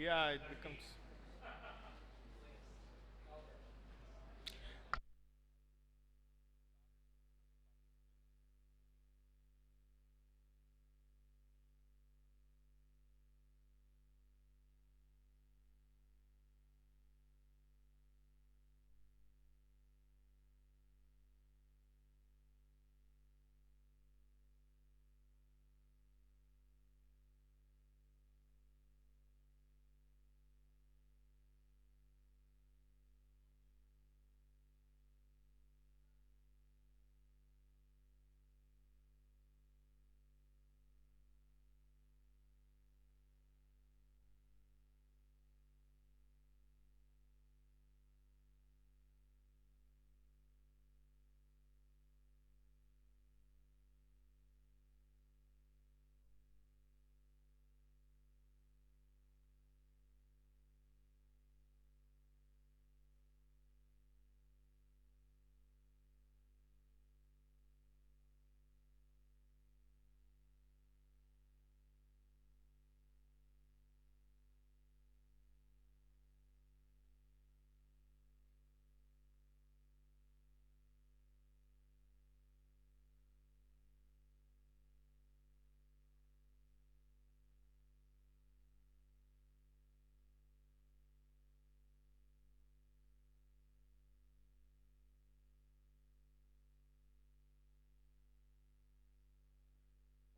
Yeah, it becomes.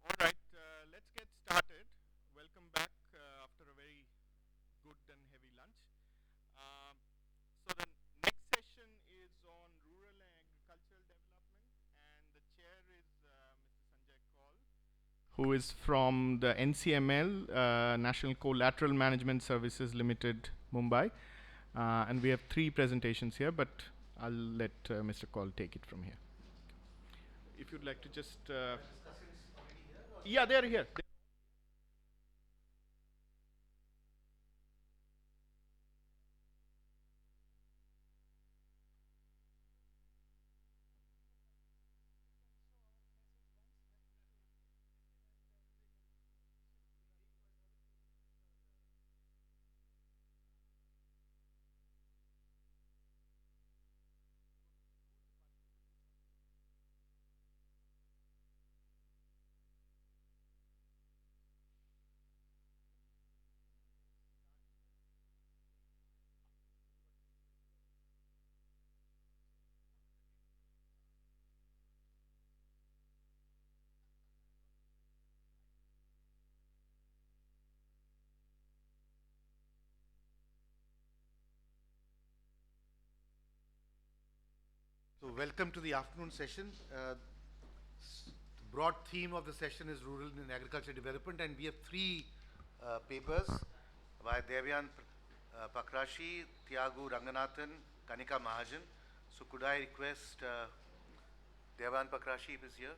All right, let's get started. Welcome back after a very good and heavy lunch. Um, so the next session is on rural and agricultural development, and the chair is Mr. Sanjay Kaul, who is from the NCML, National Collateral Management Services Limited, Mumbai. And we have three presentations here, but I'll let Mr. Kaul take it from here. If you'd like to just. Yeah, they're here. So welcome to the afternoon session. The broad theme of the session is rural and agriculture development, and we have three papers by Devyan Pakrashi, Tiagu Ranganathan, Kanika Mahajan. So could I request Devyan Pakrashi, if is here,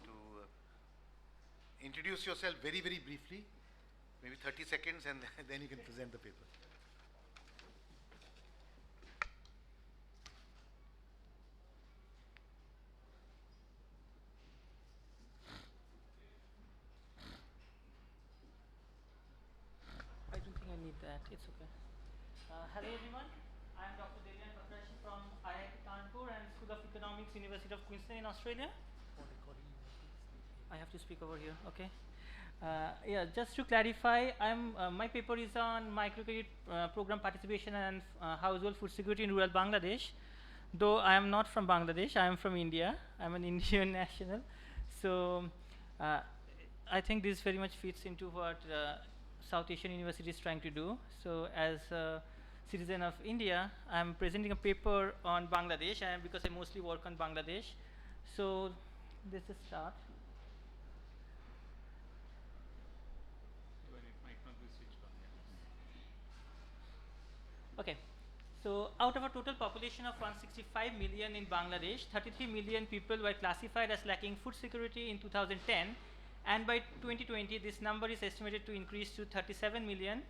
to introduce yourself very, very briefly, maybe 30 seconds, and then you can present the paper. I don't think I need that. It's okay. Hello everyone. I am Dr. Devyan Pakrashi from IIT Kanpur and School of Economics, University of Queensland in Australia. I have to speak over here. Okay. Yeah, just to clarify, my paper is on microcredit program participation and household food security in rural Bangladesh. Though I am not from Bangladesh, I am from India. I'm an Indian national. So uh, I think this very much fits into what South Asian University is trying to do. So as a citizen of India, I'm presenting a paper on Bangladesh, and because I mostly work on Bangladesh. So this is start. Okay. So out of a total population of 165 million in Bangladesh, 33 million people were classified as lacking food security in 2010, and by 2020 this number is estimated to increase to 37 million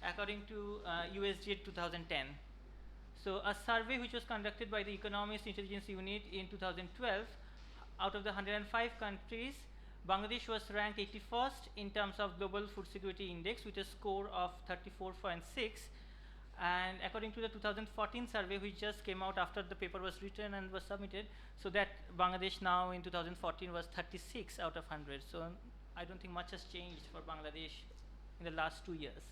according to USDA 2010. So a survey which was conducted by the Economist Intelligence Unit in 2012, out of the 105 countries, Bangladesh was ranked 81st in terms of Global Food Security Index with a score of 34.6. And according to the 2014 survey, which just came out after the paper was written and was submitted, so that Bangladesh now in 2014 was 36 out of 100. So I don't think much has changed for Bangladesh in the last 2 years.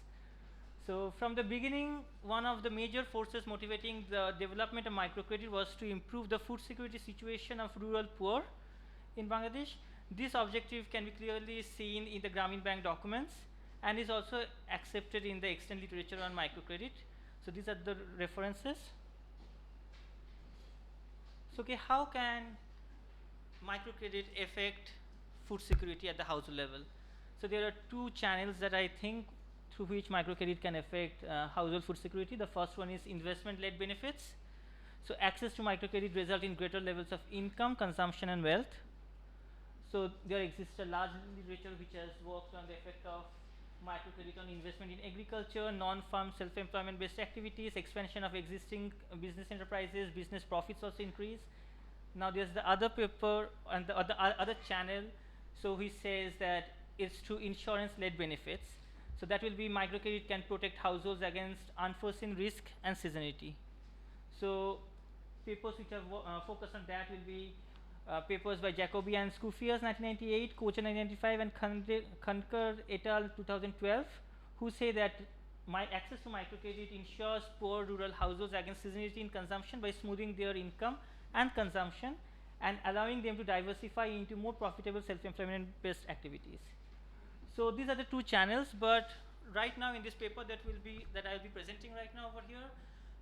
So from the beginning, one of the major forces motivating the development of microcredit was to improve the food security situation of rural poor in Bangladesh. This objective can be clearly seen in the Grameen Bank documents and is also accepted in the extant literature on microcredit. So these are the references. So okay, how can microcredit affect food security at the household level? So there are two channels that I think through which microcredit can affect household food security. The first one is investment-led benefits. So access to microcredit result in greater levels of income, consumption and wealth. So there exists a large literature which has worked on the effect of microcredit on investment in agriculture, non-farm self-employment based activities, expansion of existing business enterprises, business profits also increase. Now there's the other paper and the other channel, so he says that it's through insurance-led benefits. So that will be microcredit can protect households against unforeseen risk and seasonality. So papers which have focused on that will be papers by Jacobi and Scoofias 1998, Kocher 1995 and Khankar et al 2012, who say that access to microcredit ensures poor rural households against seasonality in consumption by smoothing their income and consumption and allowing them to diversify into more profitable self-employment based activities. So these are the two channels, but right now in this paper that I will be presenting right now over here,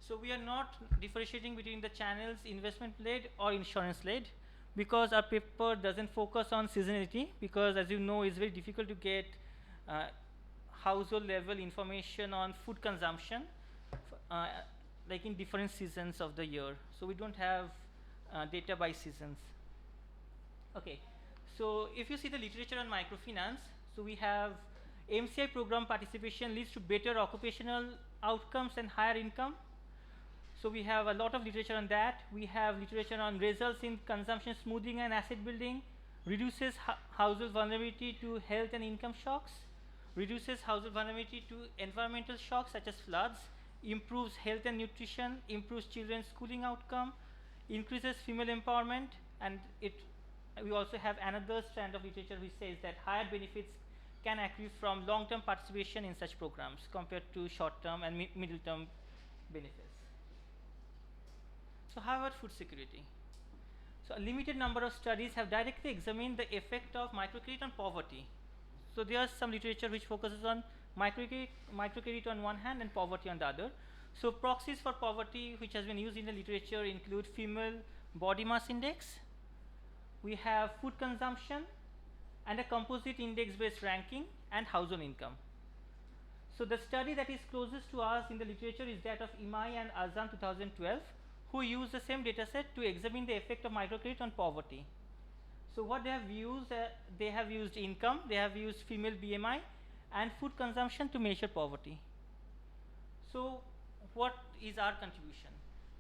so we are not differentiating between the channels investment-led or insurance-led, because our paper doesn't focus on seasonality, because as you know it's very difficult to get household level information on food consumption like in different seasons of the year. So we don't have data by seasons. Okay, so if you see the literature on microfinance, so we have MCI program participation leads to better occupational outcomes and higher income. So we have a lot of literature on that. We have literature on results in consumption smoothing and asset building, reduces household vulnerability to health and income shocks, reduces household vulnerability to environmental shocks such as floods, improves health and nutrition, improves children's schooling outcome, increases female empowerment, and we also have another strand of literature which says that higher benefits can accrue from long-term participation in such programs compared to short-term and middle-term benefits. So how about food security? So a limited number of studies have directly examined the effect of microcredit on poverty. So there is some literature which focuses on microcredit on one hand and poverty on the other. So proxies for poverty which has been used in the literature include female body mass index, we have food consumption, and a composite index based ranking, and household income. So the study that is closest to us in the literature is that of Imai and Azam 2012, who used the same data set to examine the effect of microcredit on poverty. So what they have used income, they have used female BMI and food consumption to measure poverty. So what is our contribution?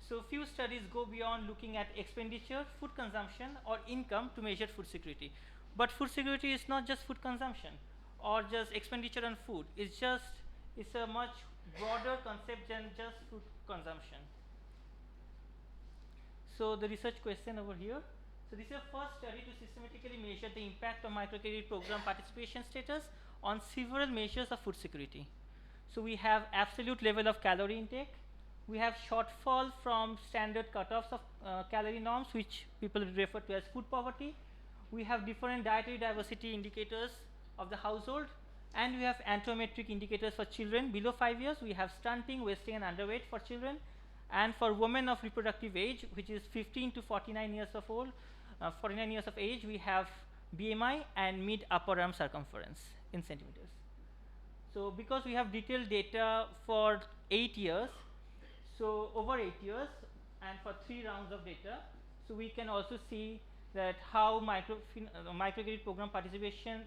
So few studies go beyond looking at expenditure, food consumption or income to measure food security. But food security is not just food consumption or just expenditure on food. It's a much broader concept than just food consumption. So the research question over here. So this is a first study to systematically measure the impact of microcredit program participation status on several measures of food security. So we have absolute level of calorie intake. We have shortfall from standard cutoffs of calorie norms, which people refer to as food poverty. We have different dietary diversity indicators of the household, and we have anthropometric indicators for children below 5 years. We have stunting, wasting and underweight for children, and for women of reproductive age, which is 15 to 49 years of old, 49 years of age, we have BMI and mid upper arm circumference in centimeters. So because we have detailed data for 8 years, so over 8 years and for 3 rounds of data, so we can also see that how microcredit program participation,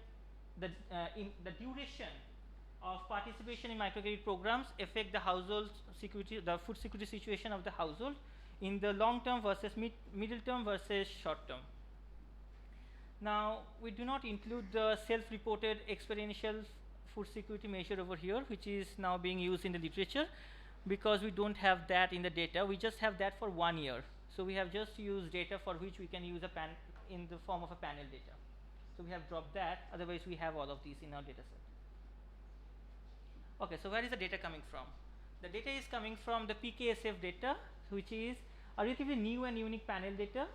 in the duration of participation in microcredit programs affect the household security, the food security situation of the household in the long term versus middle term versus short term. Now, we do not include the self-reported experiential food security measure over here, which is now being used in the literature, because we don't have that in the data. We just have that for 1 year. So we have just used data for which we can use a pan in the form of a panel data. So we have dropped that. Otherwise, we have all of these in our data set. Okay, so where is the data coming from? The data is coming from the PKSF data, which is a relatively new and unique panel data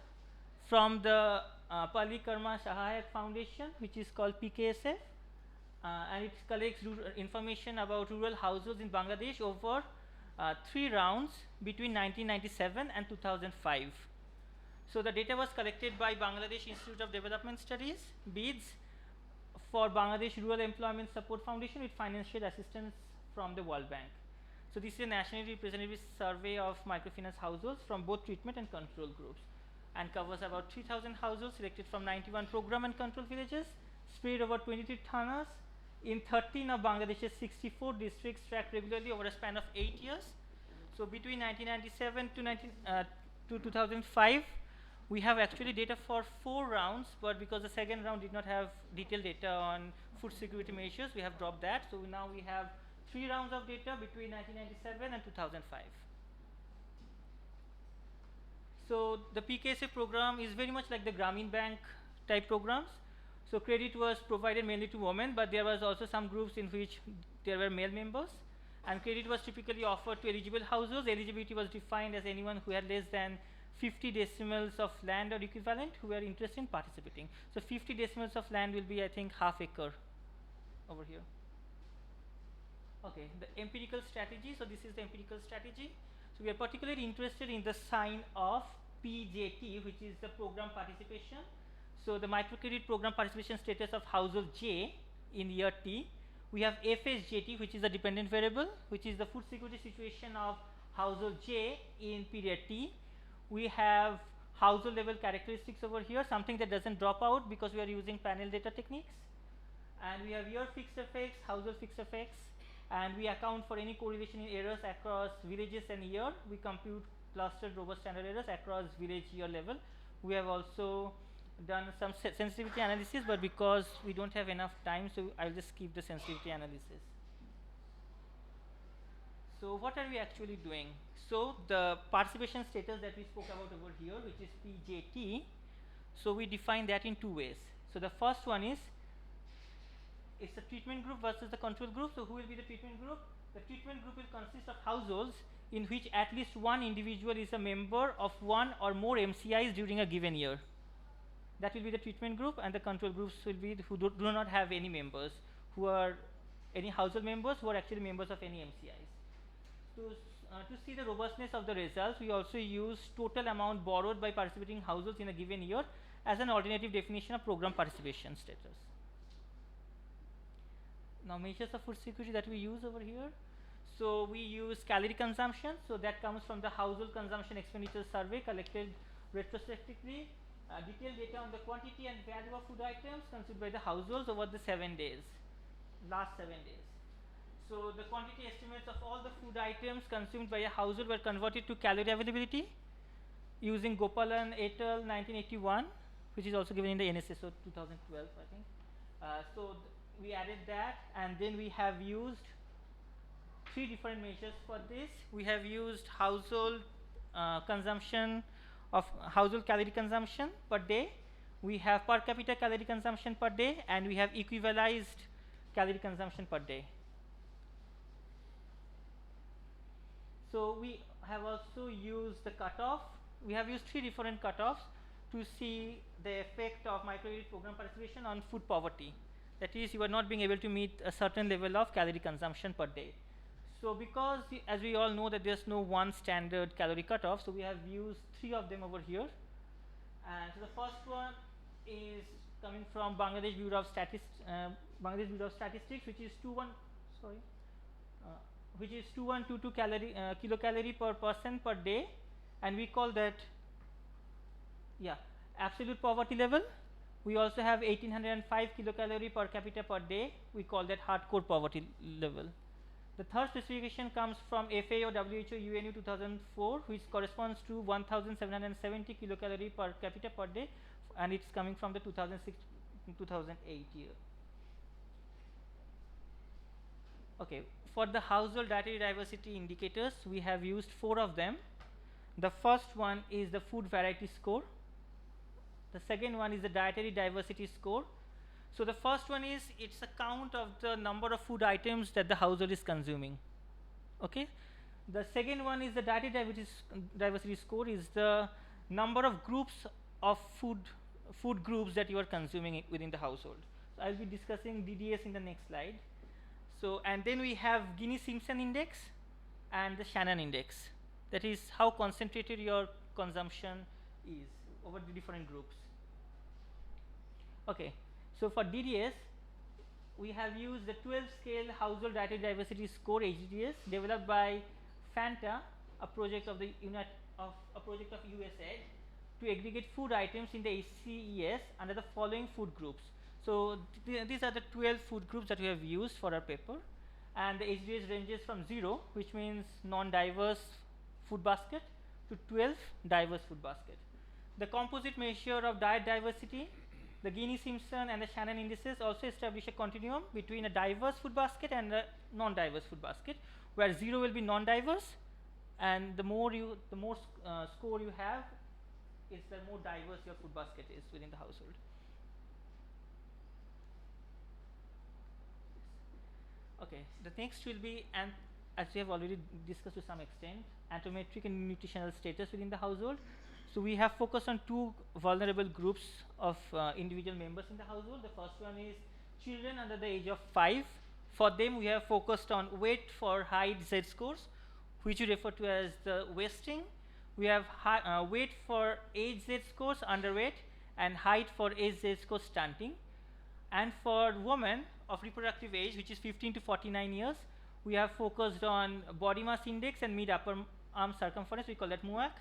from the Palikarma Sahayak Foundation, which is called PKSF, and it collects information about rural households in Bangladesh over 3 rounds between 1997 and 2005. So the data was collected by Bangladesh Institute of Development Studies, BIDS, for Bangladesh Rural Employment Support Foundation with financial assistance from the World Bank. So this is a nationally representative survey of microfinance households from both treatment and control groups, and covers about 3,000 households selected from 91 program and control villages spread over 23 thanas in 13 of Bangladesh's 64 districts, tracked regularly over a span of 8 years. So between 1997 to 2005, we have actually data for 4 rounds, but because the second round did not have detailed data on food security measures, we have dropped that. So now we have 3 rounds of data between 1997 and 2005. So the PKSF program is very much like the Grameen Bank type programs. So credit was provided mainly to women, but there was also some groups in which there were male members, and credit was typically offered to eligible households. Eligibility was defined as anyone who had less than 50 decimals of land or equivalent who were interested in participating. So 50 decimals of land will be, I think, half acre over here. Okay, the empirical strategy. So this is the empirical strategy. So we are particularly interested in the sign of PJT, which is the program participation. So the microcredit program participation status of household J in year T. We have FSJT, which is a dependent variable, which is the food security situation of household J in period T. We have household level characteristics over here, something that doesn't drop out because we are using panel data techniques. And we have year fixed effects, household fixed effects, and we account for any correlation in errors across villages and year. We compute clustered robust standard errors across village year level. We have also done some sensitivity analysis, but because we don't have enough time, so I'll just skip the sensitivity analysis. So what are we actually doing? So the participation status that we spoke about over here, which is PJT, so we define that in 2 ways. So the first one is, it's the treatment group versus the control group. So who will be the treatment group? The treatment group will consist of households in which at least one individual is a member of one or more MCIs during a given year. That will be the treatment group, and the control groups will be who do not have any members, who are any household members who are actually members of any MCIs. To see the robustness of the results, we also use total amount borrowed by participating households in a given year as an alternative definition of program participation status. Now measures of food security that we use over here. So we use calorie consumption, so that comes from the household consumption expenditure survey collected retrospectively. Detailed data on the quantity and value of food items consumed by the households over the 7 days, last 7 days. So the quantity estimates of all the food items consumed by a household were converted to calorie availability using Gopalan et al. 1981, which is also given in the NSSO 2012, I think. So we added that, and then we have used 3 different measures for this. We have used household consumption of household calorie consumption per day. We have per capita calorie consumption per day, and we have equivalized calorie consumption per day. So we have also used the cutoff. We have used 3 different cutoffs to see the effect of microcredit program participation on food poverty. That is, you are not being able to meet a certain level of calorie consumption per day. So because as we all know that there's no one standard calorie cutoff, so we have used 3 of them over here. And so the first one is coming from Bangladesh Bureau of Statistics, which is 2122 kilocalorie per person per day, and we call that absolute poverty level. We also have 1805 kilocalorie per capita per day. We call that hardcore poverty level. The third specification comes from FAO WHO UNU 2004, which corresponds to 1770 kilocalorie per capita per day and it's coming from the 2006 2008 year. Okay, for the household dietary diversity indicators, we have used 4 of them. The first one is the food variety score. The second one is the dietary diversity score. So the first one is, it's a count of the number of food items that the household is consuming. Okay. The second one is the dietary diversity score, is the number of groups of food groups that you are consuming within the household. So I'll be discussing DDS in the next slide. So, and then we have Gini-Simpson index and the Shannon index. That is how concentrated your consumption is over the different groups. Okay, so for DDS, we have used the 12 scale household dietary diversity score HDS developed by Fanta, a project of the USAID, to aggregate food items in the HCES under the following food groups. So these are the 12 food groups that we have used for our paper, and the HDS ranges from 0, which means non-diverse food basket, to 12 diverse food basket. The composite measure of diet diversity, the Gini-Simpson and the Shannon indices also establish a continuum between a diverse food basket and a non-diverse food basket, where 0 will be non-diverse, and the more score you have, is the more diverse your food basket is within the household. Okay, the next will be, and as we have already discussed to some extent, anthropometric and nutritional status within the household. So we have focused on 2 vulnerable groups of individual members in the household. The first one is children under the age of 5. For them, we have focused on weight for height Z scores, which we refer to as the wasting. We have weight for age Z scores, underweight, and height for age Z scores, stunting. And for women of reproductive age, which is 15 to 49 years, we have focused on body mass index and mid upper arm circumference. We call that MUAC.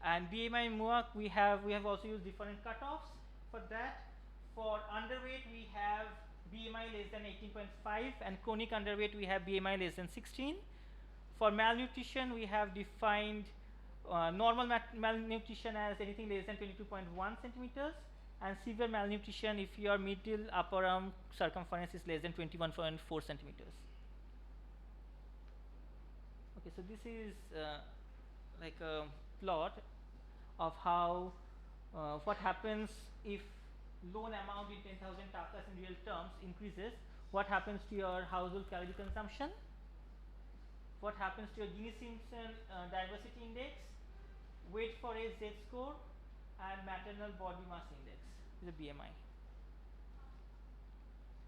And BMI and MUAC, we have also used different cutoffs for that. For underweight, we have BMI less than 18.5, and chronic underweight, we have BMI less than 16. For malnutrition, we have defined normal malnutrition as anything less than 22.1 centimeters, and severe malnutrition if your middle upper arm circumference is less than 21.4 centimeters. Okay, so this is like a plot of how what happens if loan amount in 10,000 takas in real terms increases, what happens to your household calorie consumption, what happens to your Gini-Simpson diversity index, weight for age Z score, and maternal body mass index, the BMI.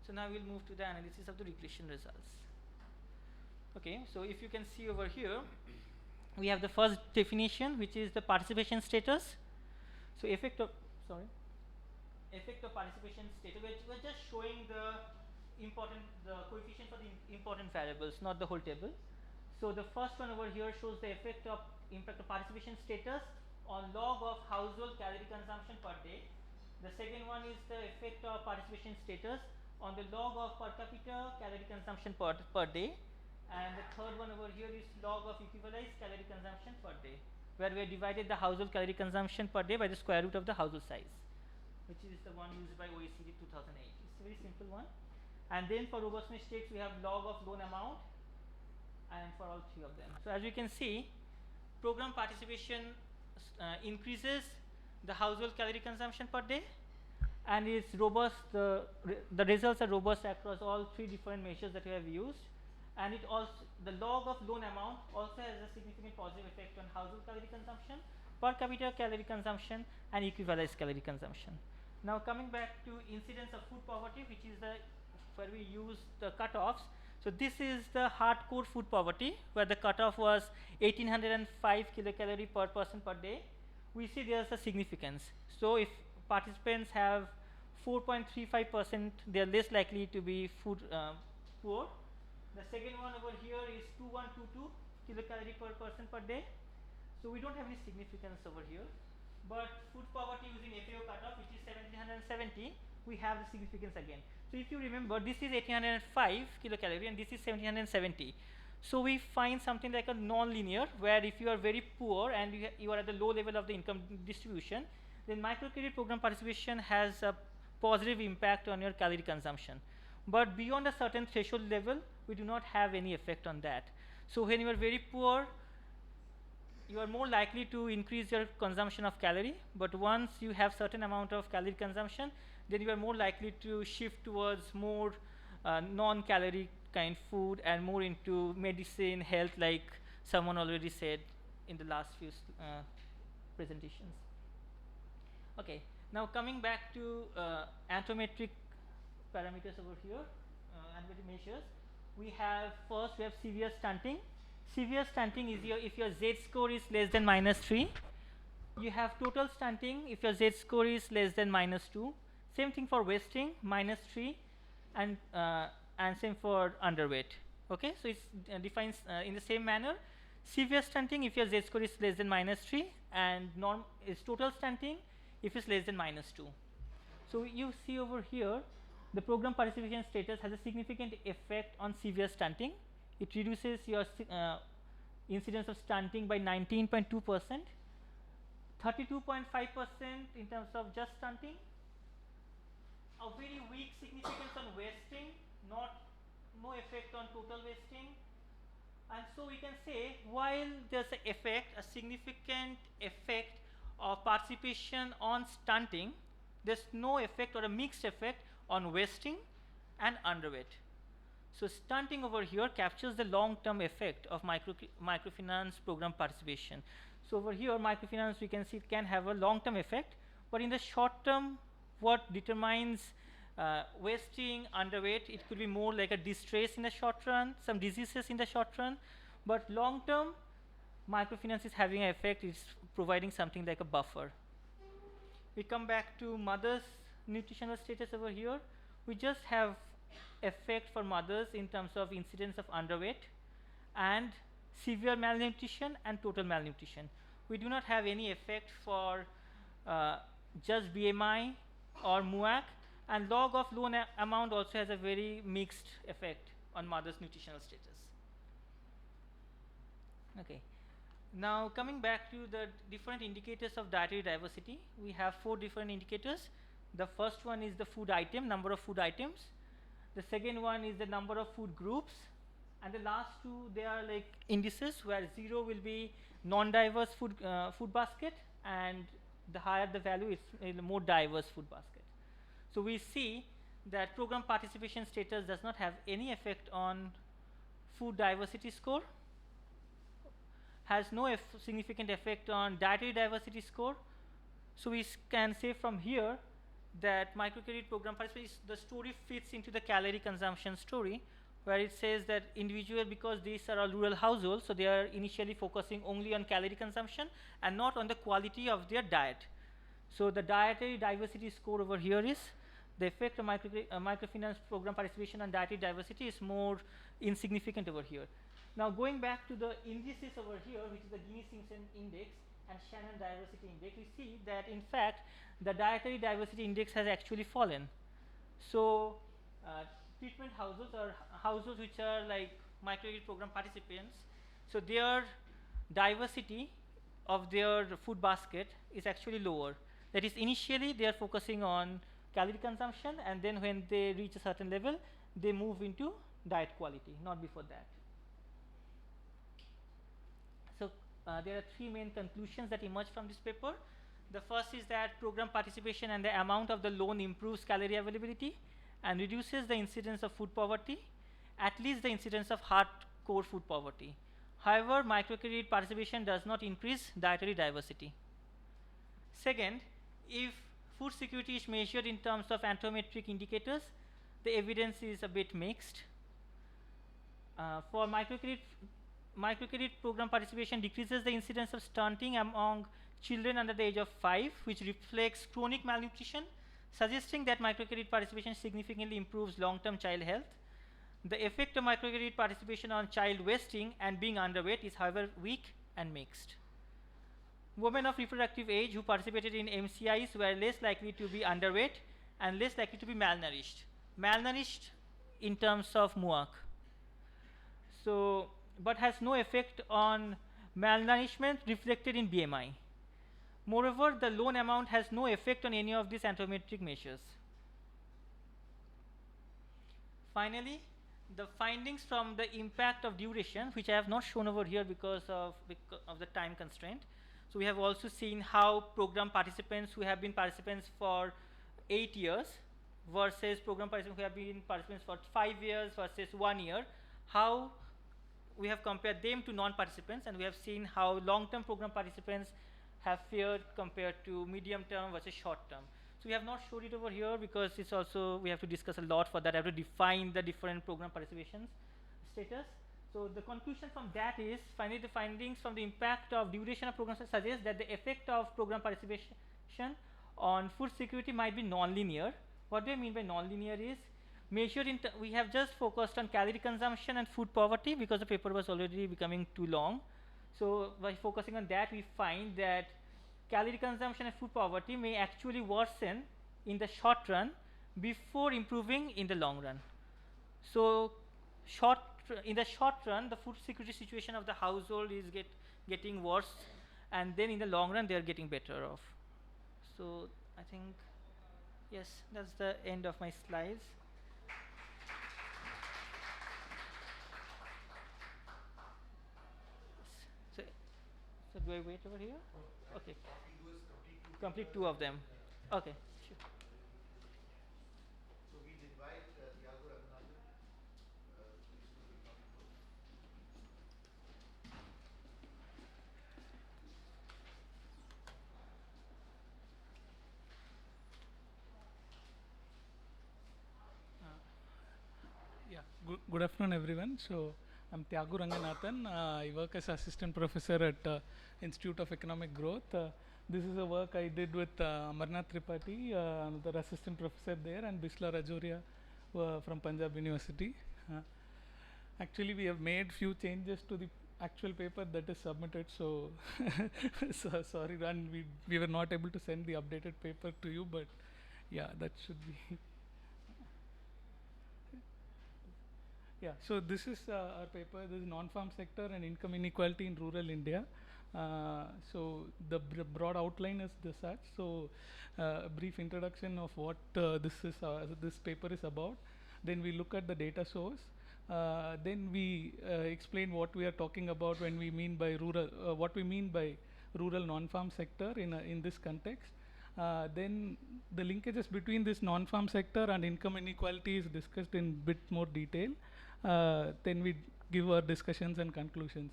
So now we'll move to the analysis of the regression results. Okay, so if you can see over here, we have the first definition, which is the participation status. So effect of participation status. We're just showing the coefficient for the important variables, not the whole table. So the first one over here shows the impact of participation status on log of household calorie consumption per day. The second one is the effect of participation status on the log of per capita calorie consumption per day. And the third one over here is log of equivalized calorie consumption per day, where we have divided the household calorie consumption per day by the square root of the household size, which is the one used by OECD 2008. It's a very simple one. And then for robustness checks, we have log of loan amount, and for all 3 of them. So as you can see, program participation increases the household calorie consumption per day, and it's robust. The results are robust across all 3 different measures that we have used. And it also, the log of loan amount also has a significant positive effect on household calorie consumption, per capita calorie consumption, and equivalized calorie consumption. Now coming back to incidence of food poverty, which is where we use the cutoffs. So this is the hardcore food poverty, where the cutoff was 1805 kilocalorie per person per day. We see there's a significance. So if participants have 4.35%, they are less likely to be food poor. The second one over here is 2122 kilocalorie per person per day. So we don't have any significance over here. But food poverty using FAO cutoff, which is 1770, we have the significance again. So if you remember, this is 1805 kilocalorie and this is 1770. So we find something like a non-linear, where if you are very poor and you are at the low level of the income distribution, then microcredit program participation has a positive impact on your calorie consumption. But beyond a certain threshold level, we do not have any effect on that. So when you are very poor, you are more likely to increase your consumption of calorie, but once you have certain amount of calorie consumption, then you are more likely to shift towards more non-calorie kind food and more into medicine, health, like someone already said in the last few presentations. Okay, now coming back to anthropometric parameters over here, anthropometric measures. We have severe stunting. Severe stunting is if your Z score is less than -3. You have total stunting if your Z score is less than -2. Same thing for wasting, -3, and same for underweight. Okay, so it's defines in the same manner. Severe stunting if your Z score is less than -3, and norm is total stunting if it's less than -2. So you see over here, the program participation status has a significant effect on severe stunting. It reduces your incidence of stunting by 19.2%, 32.5% in terms of just stunting, a very weak significance on wasting, no effect on total wasting. And so we can say, while there's an effect, a significant effect of participation on stunting, there's no effect or a mixed effect on wasting and underweight. So stunting over here captures the long-term effect of microfinance program participation. So over here, microfinance, we can see it can have a long-term effect, but in the short term, what determines wasting, underweight, it could be more like a distress in the short run, some diseases in the short run, but long term, microfinance is having an effect, it's providing something like a buffer. We come back to mother's nutritional status over here. We just have effect for mothers in terms of incidence of underweight and severe malnutrition and total malnutrition. We do not have any effect for just BMI or MUAC, and log of low amount also has a very mixed effect on mother's nutritional status. Okay. Now coming back to the different indicators of dietary diversity, we have 4 different indicators. The first one is the food item, number of food items. The second one is the number of food groups, and the last 2, they are like indices, where 0 will be non-diverse food basket, and the higher the value, it's a more diverse food basket. So we see that program participation status does not have any effect on food diversity score, has no significant effect on dietary diversity score. So we can say from here that microcredit program participation, the story fits into the calorie consumption story, where it says that individual, because these are all rural households, so they are initially focusing only on calorie consumption and not on the quality of their diet. So the dietary diversity score over here is the effect of microfinance program participation on dietary diversity is more insignificant over here. Now going back to the indices over here, which is the Gini-Simpson index and Shannon diversity index, we see that in fact the dietary diversity index has actually fallen. So treatment households or households which are like microcredit program participants, so their diversity of their food basket is actually lower. That is, initially they are focusing on calorie consumption, and then when they reach a certain level, they move into diet quality, not before that. So there are 3 main conclusions that emerge from this paper. The first is that program participation and the amount of the loan improves calorie availability and reduces the incidence of food poverty, at least the incidence of hardcore food poverty. However, microcredit participation does not increase dietary diversity. Second, if food security is measured in terms of anthropometric indicators, the evidence is a bit mixed. For microcredit program participation decreases the incidence of stunting among children under the age of 5, which reflects chronic malnutrition, suggesting that microcredit participation significantly improves long-term child health. The effect of microcredit participation on child wasting and being underweight is, however, weak and mixed. Women of reproductive age who participated in MCIs were less likely to be underweight and less likely to be malnourished. Malnourished in terms of MUAC. So, but has no effect on malnourishment reflected in BMI. Moreover, the loan amount has no effect on any of these anthropometric measures. Finally, the findings from the impact of duration, which I have not shown over here because of the time constraint. So we have also seen how program participants who have been participants for 8 years versus program participants who have been participants for 5 years versus 1 year, how we have compared them to non-participants, and we have seen how long-term program participants have fared compared to medium-term versus short-term. So we have not showed it over here because it's also, we have to discuss a lot for that. I have to define the different program participation status. So the conclusion from that is, finally the findings from the impact of duration of programs suggest that the effect of program participation on food security might be non-linear. What do I mean by non-linear is, measured in, we have just focused on calorie consumption and food poverty because the paper was already becoming too long. So by focusing on that, we find that calorie consumption and food poverty may actually worsen in the short run before improving in the long run. So in the short run, the food security situation of the household is getting worse, and then in the long run, they are getting better off. So I think, yes, that's the end of my slides. So, so do I wait over here? Okay. Complete two of them. Okay, sure. So we'll invite Thiago Raghunathan. Please do the topic first. Yeah, good afternoon, everyone. So, I'm Thiagu Ranganathan. I work as assistant professor at Institute of Economic Growth. This is a work I did with Amarnath Tripathi, another assistant professor there, and Bisla Rajoria from Punjab University. Actually, we have made few changes to the actual paper that is submitted. So, so sorry, Ran, we were not able to send the updated paper to you, but yeah, that should be. Yeah, so this is our paper. This is non-farm sector and income inequality in rural India. So the broad outline is this such. So a brief introduction of what this paper is about. Then we look at the data source. Then we explain what we are talking about when we mean by rural, what we mean by rural non-farm sector in this context. Then the linkages between this non-farm sector and income inequality is discussed in bit more detail. Then we give our discussions and conclusions.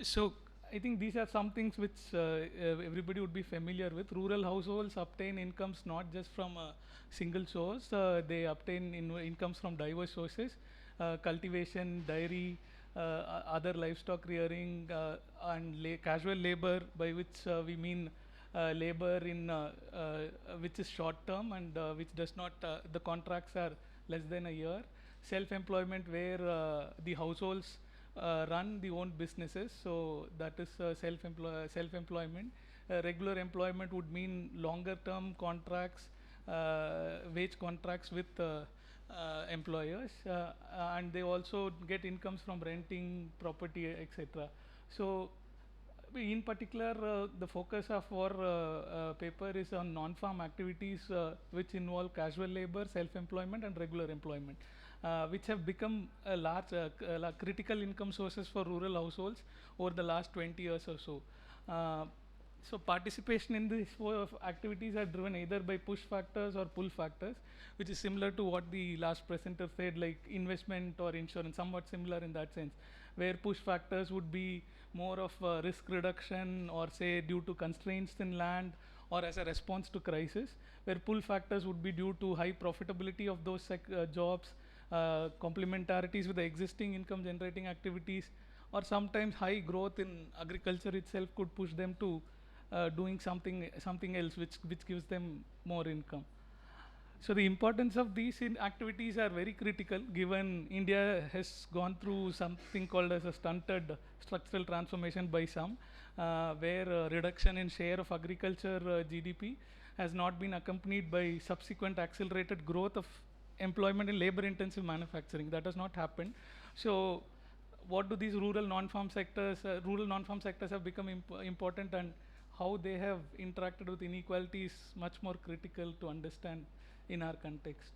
So I think these are some things which everybody would be familiar with. Rural households obtain incomes not just from a single source, they obtain incomes from diverse sources, cultivation, dairy, other livestock rearing, and casual labor, by which we mean labor in which is short term and which does not, the contracts are less than a year. Self-employment, where the households run the own businesses, so that is self-employment. Regular employment would mean longer term contracts, wage contracts with employers, and they also get incomes from renting property, etc. So in particular, the focus of our paper is on non-farm activities which involve casual labor, self-employment and regular employment, which have become a large critical income sources for rural households over the last 20 years or so. So participation in these activities are driven either by push factors or pull factors, which is similar to what the last presenter said, like investment or insurance, somewhat similar in that sense, where push factors would be more of risk reduction or say due to constraints in land or as a response to crisis, where pull factors would be due to high profitability of those jobs, complementarities with the existing income generating activities, or sometimes high growth in agriculture itself could push them to doing something else which gives them more income. So the importance of these activities are very critical, given India has gone through something called as a stunted structural transformation by some, where reduction in share of agriculture GDP has not been accompanied by subsequent accelerated growth of employment in labor intensive manufacturing. That has not happened. So what do these rural non-farm sectors have become important, and how they have interacted with inequality is much more critical to understand in our context.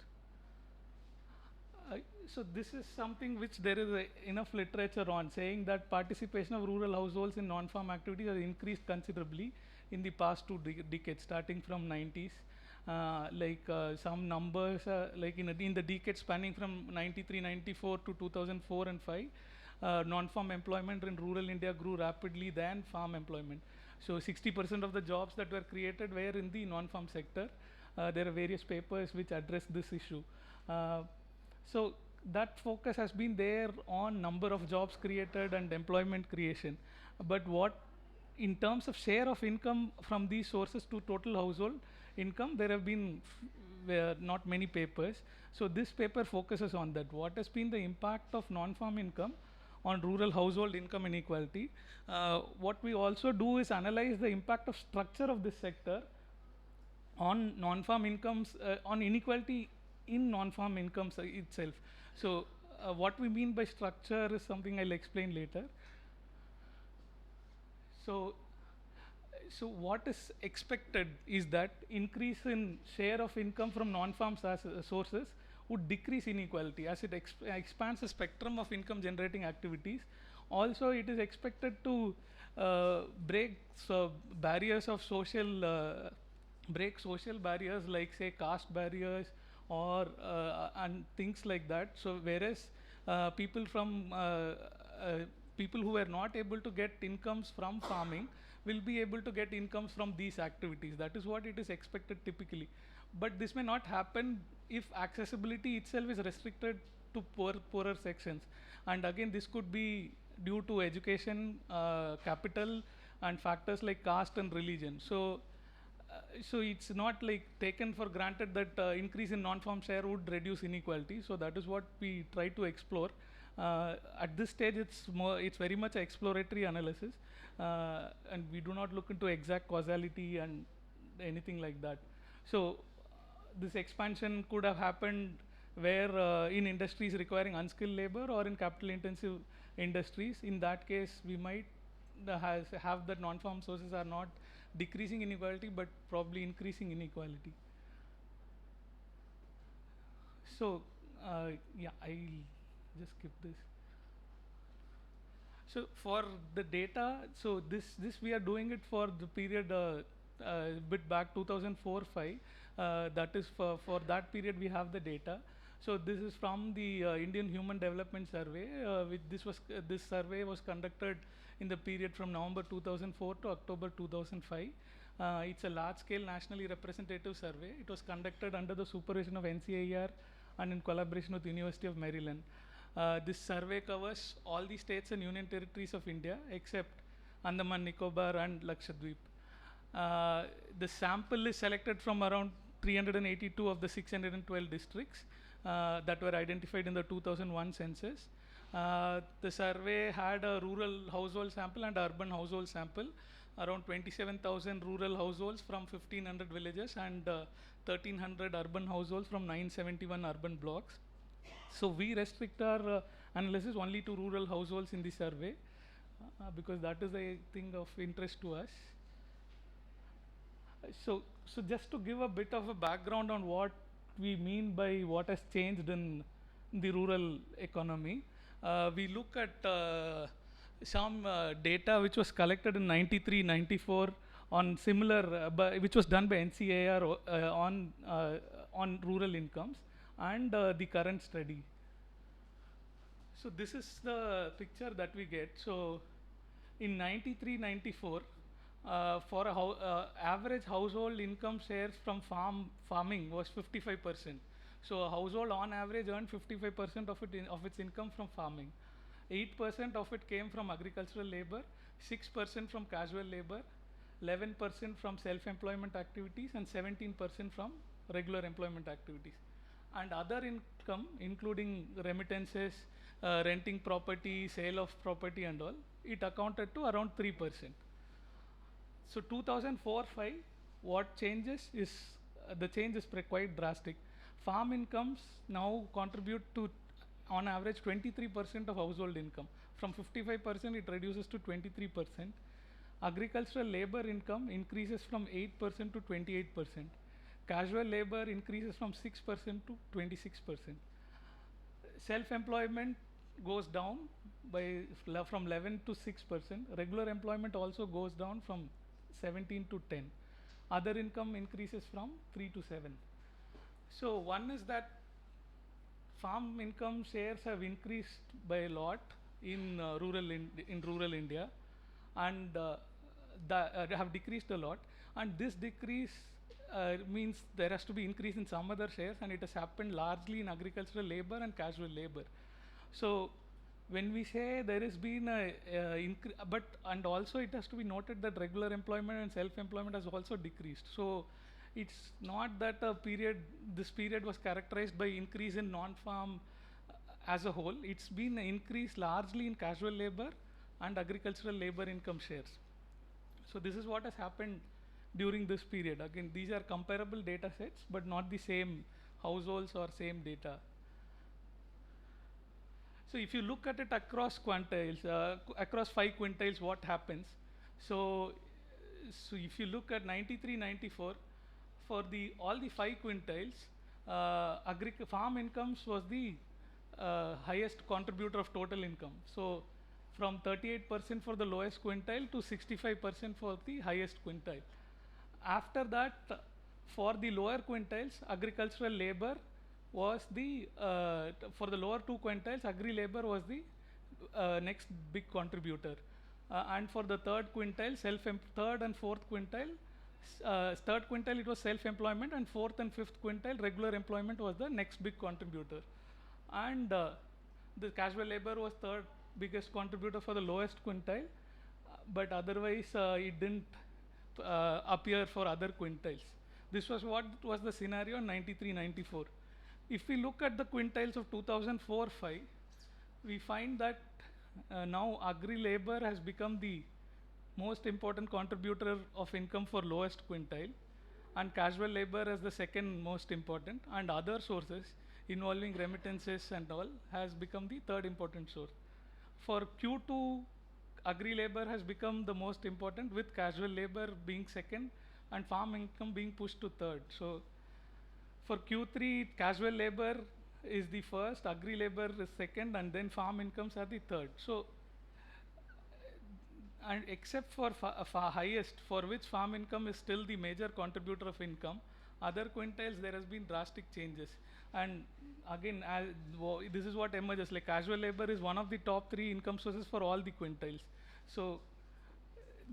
Uh, so this is something which there is enough literature on, saying that participation of rural households in non-farm activities has increased considerably in the past two decades, starting from 90s. Some numbers, like in the decade spanning from 93, 94 to 2004 and 5, non-farm employment in rural India grew rapidly than farm employment. So 60% of the jobs that were created were in the non-farm sector. There are various papers which address this issue. So that focus has been there on number of jobs created and employment creation. But what, in terms of share of income from these sources to total household income, there have been not many papers. So this paper focuses on that. What has been the impact of non-farm income on rural household income inequality? What we also do is analyze the impact of structure of this sector on non-farm incomes, on inequality in non-farm incomes itself. So what we mean by structure is something I'll explain later. So what is expected is that increase in share of income from non-farm sources would decrease inequality as it expands the spectrum of income generating activities. Also, it is expected to break barriers of break social barriers, like say caste barriers or and things like that. So whereas people who were not able to get incomes from farming will be able to get incomes from these activities. That is what it is expected typically. But this may not happen if accessibility itself is restricted to poorer sections. And again, this could be due to education, capital, and factors like caste and religion. So it's not like taken for granted that increase in non-farm share would reduce inequality. So that is what we try to explore. At this stage, it's very much exploratory analysis, and we do not look into exact causality and anything like that. So this expansion could have happened where in industries requiring unskilled labor or in capital-intensive industries. In that case, we might have that non-farm sources are not decreasing inequality, but probably increasing inequality. So yeah, I'll just skip this. So for the data, so this we are doing it for the period bit back 2004-5. That is for that period we have the data. So this is from the Indian Human Development Survey. This survey was conducted in the period from November 2004 to October 2005. It's a large-scale nationally representative survey. It was conducted under the supervision of NCIR and in collaboration with the University of Maryland. This survey covers all the states and union territories of India except Andaman, Nicobar and Lakshadweep. The sample is selected from around 382 of the 612 districts that were identified in the 2001 census. The survey had a rural household sample and urban household sample, around 27,000 rural households from 1,500 villages and 1,300 urban households from 971 urban blocks. So we restrict our analysis only to rural households in the survey because that is a thing of interest to us. So just to give a bit of a background on what we mean by what has changed in the rural economy, we look at some data which was collected in 93, 94 on similar, which was done by NCAR on rural incomes and the current study. So this is the picture that we get. So in 93, 94, for average household income shares from farming was 55%. So a household on average earned 55% of its income from farming. 8% of it came from agricultural labor, 6% from casual labor, 11% from self-employment activities, and 17% from regular employment activities. And other income, including remittances, renting property, sale of property and all, it accounted to around 3%. So 2004-5, what changes is, the change is quite drastic. Farm incomes now contribute to, on average, 23% of household income from 55% it reduces to 23%. Agricultural labor income increases from 8% to 28%. Casual labor increases from 6% to 26%. Self-employment goes down from 11 to 6%. Regular employment also goes down from 17 to 10. Other income increases from 3 to 7. So one is that farm income shares have increased by a lot in rural India, and have decreased a lot. And this decrease means there has to be increase in some other shares, and it has happened largely in agricultural labor and casual labor. So when we say there has been but and also it has to be noted that regular employment and self-employment has also decreased. So it's not that this period was characterized by increase in non-farm as a whole. It's been an increase largely in casual labor and agricultural labor income shares. So this is what has happened during this period. Again, these are comparable data sets, but not the same households or same data. So if you look at it across quintiles, across 5 quintiles, what happens? So if you look at 93, 94, for all the 5 quintiles, farm incomes was the highest contributor of total income. So from 38% for the lowest quintile to 65% for the highest quintile. After that, for the lower quintiles, agricultural labor was for the lower 2 quintiles, agri labor was the next big contributor. And for the third quintile, third and fourth quintile, third quintile it was self-employment, and fourth and fifth quintile regular employment was the next big contributor. And the casual labor was third biggest contributor for the lowest quintile, but otherwise it didn't appear for other quintiles. This was what was the scenario in 93, 94. If we look at the quintiles of 2004-5, we find that now agri labor has become the most important contributor of income for lowest quintile, and casual labor as the second most important, and other sources involving remittances and all has become the third important source. For Q2, agri labor has become the most important, with casual labor being second and farm income being pushed to third. So for Q3, casual labor is the first, agri labor is second, and then farm incomes are the third. So and except for highest, for which farm income is still the major contributor of income, other quintiles there has been drastic changes. And again, this is what emerges, like casual labor is one of the top 3 income sources for all the quintiles. So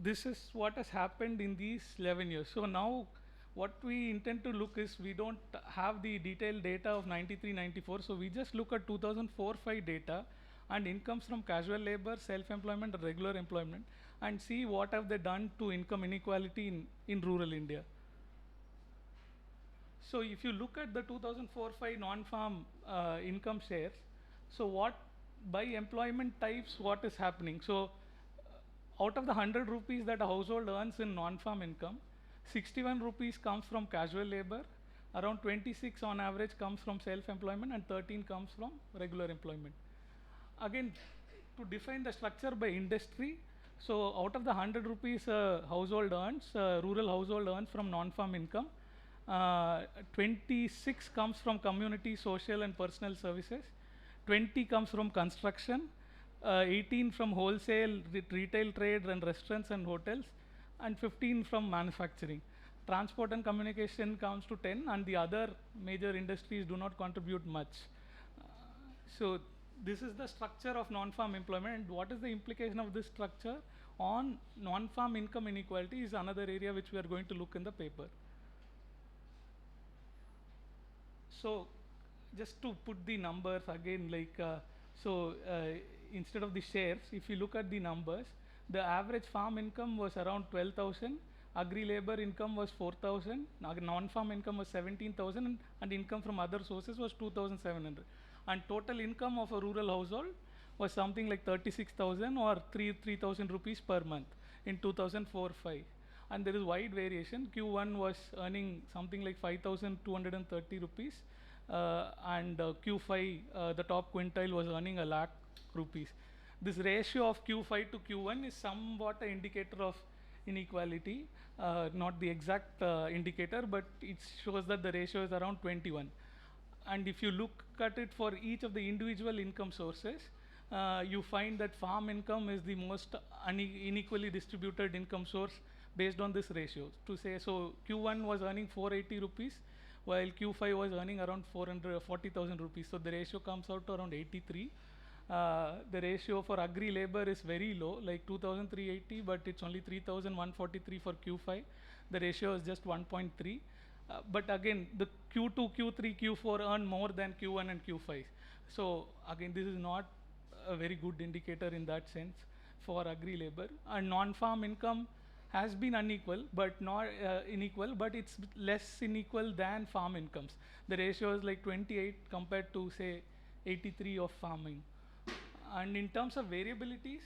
this is what has happened in these 11 years. So now what we intend to look is, we don't have the detailed data of 93, 94, so we just look at 2004-5 data and incomes from casual labor, self-employment, and regular employment, and see what have they done to income inequality in rural India. So if you look at the 2004-5 non-farm income shares, so by employment types, what is happening? So out of the 100 rupees that a household earns in non-farm income, 61 rupees comes from casual labor, around 26 on average comes from self-employment, and 13 comes from regular employment. Again, to define the structure by industry, so out of the 100 rupees household earns, rural household earns from non-farm income, 26 comes from community, social and personal services, 20 comes from construction, 18 from wholesale, retail trade and restaurants and hotels, and 15 from manufacturing. Transport and communication comes to 10, and the other major industries do not contribute much. So this is the structure of non-farm employment, and what is the implication of this structure on non-farm income inequality is another area which we are going to look in the paper. So just to put the numbers again, like instead of the shares, if you look at the numbers, the average farm income was around 12,000, agri labor income was 4,000, non-farm income was 17,000, and income from other sources was 2,700. And total income of a rural household was something like 36,000 or 3,000 rupees per month in 2004-5. And there is wide variation. Q1 was earning something like 5,230 rupees, and Q5, the top quintile was earning 1 lakh rupees. This ratio of Q5 to Q1 is somewhat an indicator of inequality, not the exact indicator, but it shows that the ratio is around 21. And if you look at it for each of the individual income sources, you find that farm income is the most unequally distributed income source based on this ratio. To say, so Q1 was earning 480 rupees, while Q5 was earning around 440,000 rupees. So the ratio comes out to around 83. The ratio for agri labor is very low, like 2,380, but it's only 3,143 for Q5. The ratio is just 1.3. But again, the Q2, Q3, Q4 earn more than Q1 and Q5. So again, this is not a very good indicator in that sense for agri labor. And non-farm income has been unequal, but not unequal, but it's less unequal than farm incomes. The ratio is like 28 compared to say 83 of farming. And in terms of variabilities,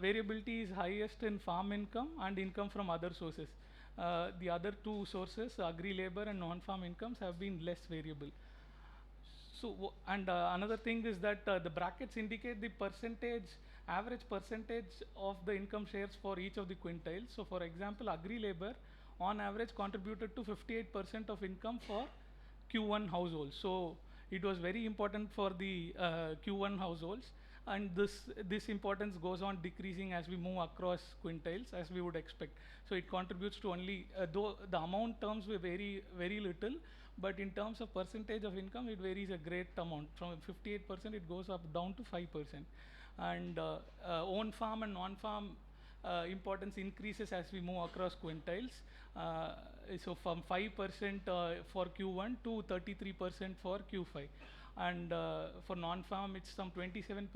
variability is highest in farm income and income from other sources. The other two sources, agri labor and non-farm incomes, have been less variable. So, another thing is that the brackets indicate the percentage, average percentage of the income shares for each of the quintiles. So, for example, agri labor on average contributed to 58% of income for Q1 households. So, it was very important for the Q1 households, and this importance goes on decreasing as we move across quintiles, as we would expect. So, it contributes to only, though the amount terms were very little, but in terms of percentage of income, it varies a great amount. From 58%, it goes up down to 5%. And own farm and non-farm importance increases as we move across quintiles. So from 5% for Q1 to 33% for Q5. And for non-farm, it's some 27%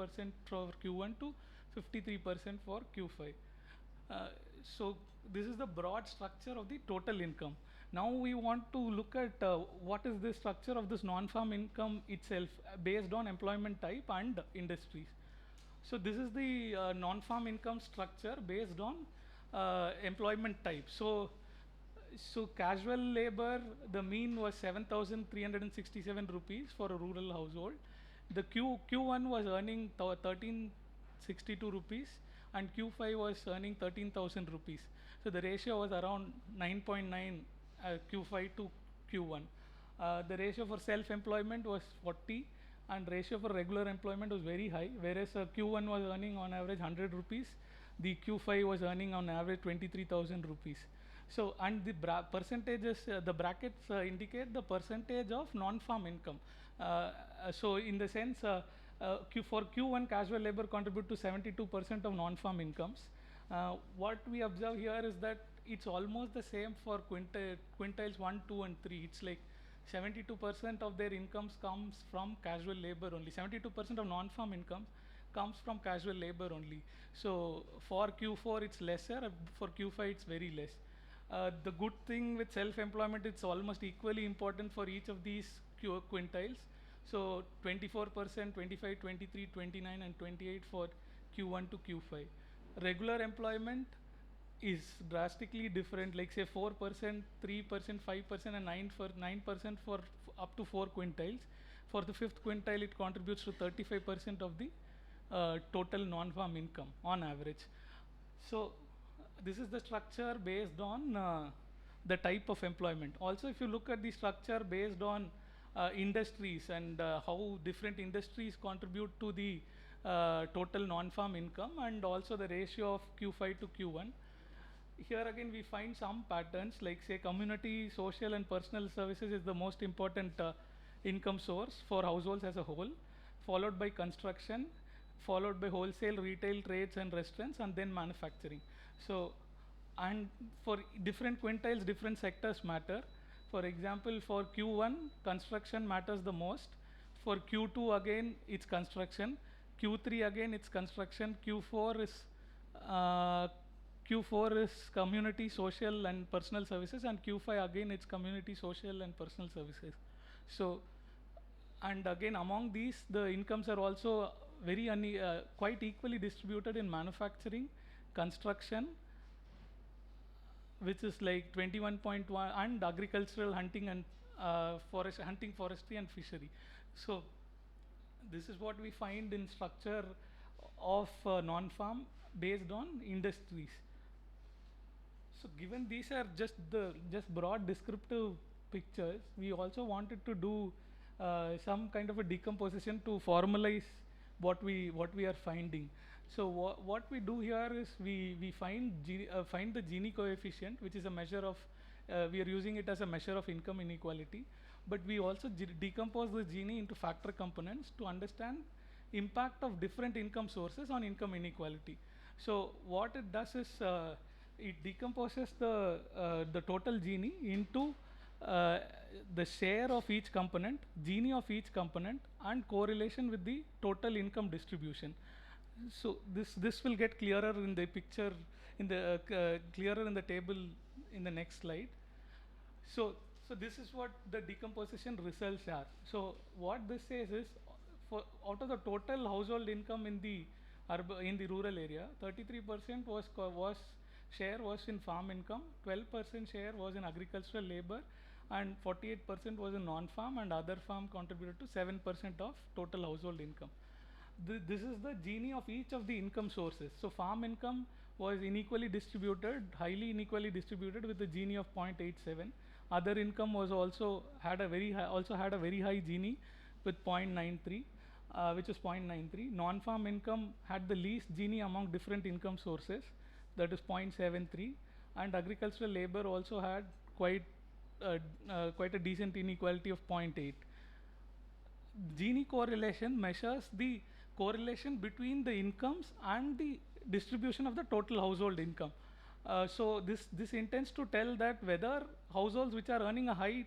for Q1 to 53% for Q5. So this is the broad structure of the total income. Now we want to look at what is the structure of this non-farm income itself based on employment type and industries. So this is the non-farm income structure based on employment type. So casual labor, the mean was 7,367 rupees for a rural household. The Q1 was earning 1362 rupees, and Q5 was earning 13,000 rupees. So the ratio was around 9.9 Q5 to Q1. The ratio for self-employment was 40, and ratio for regular employment was very high, whereas Q1 was earning on average 100 rupees, the Q5 was earning on average 23,000 rupees. So, and the percentages, the brackets indicate the percentage of non-farm income. So in the sense, for Q1, casual labor contribute to 72% of non-farm incomes. What we observe here is that it's almost the same for quintiles 1, 2 and 3. It's like 72% of their incomes comes from casual labor only. 72% of non-farm income comes from casual labor only. So for Q4 it's lesser, for Q5 it's very less. The good thing with self-employment, it's almost equally important for each of these quintiles. So 24%, 25, 23, 29 and 28 for Q1 to Q5. Regular employment is drastically different, like say 4%, 3%, 5% and 9% for up to 4 quintiles. For the 5th quintile, it contributes to 35% of the total non-farm income on average. So this is the structure based on the type of employment. Also, if you look at the structure based on industries and how different industries contribute to the total non-farm income, and also the ratio of Q5 to Q1. Here again we find some patterns, like say community, social and personal services is the most important income source for households as a whole, followed by construction, followed by wholesale, retail, trades and restaurants, and then manufacturing. So, and for different quintiles, different sectors matter. For example, for Q1, construction matters the most. For Q2 again, it's construction. Q3 again, it's construction. Q4 is community, social and personal services, and Q5 again it's community, social and personal services. So, and again among these, the incomes are also very quite equally distributed in manufacturing, construction, which is like 21.1, and agricultural, hunting and hunting, forestry and fishery. So this is what we find in structure of non-farm based on industries. So given these are just broad descriptive pictures, we also wanted to do some kind of a decomposition to formalize what we are finding. So what we do here is we find the Gini coefficient, which is a measure of we are using it as a measure of income inequality, but we also decompose the Gini into factor components to understand impact of different income sources on income inequality. So what it does is it decomposes the total Gini into uh, the share of each component, Gini of each component, and correlation with the total income distribution. So this will get clearer in the picture, in the clearer in the table in the next slide. So, so this is what the decomposition results are. So what this says is, for out of the total household income in the in the rural area, 33% was share was in farm income, 12% share was in agricultural labor, and 48% was in non-farm, and other farm contributed to 7% of total household income. This is the Gini of each of the income sources. So farm income was unequally distributed, highly unequally distributed with a Gini of 0.87. Other income was also had a very high Gini with 0.93, which is 0.93. Non-farm income had the least Gini among different income sources, that is 0.73, and agricultural labor also had quite quite a decent inequality of 0.8. Gini correlation measures the correlation between the incomes and the distribution of the total household income. So this intends to tell that whether households which are earning a high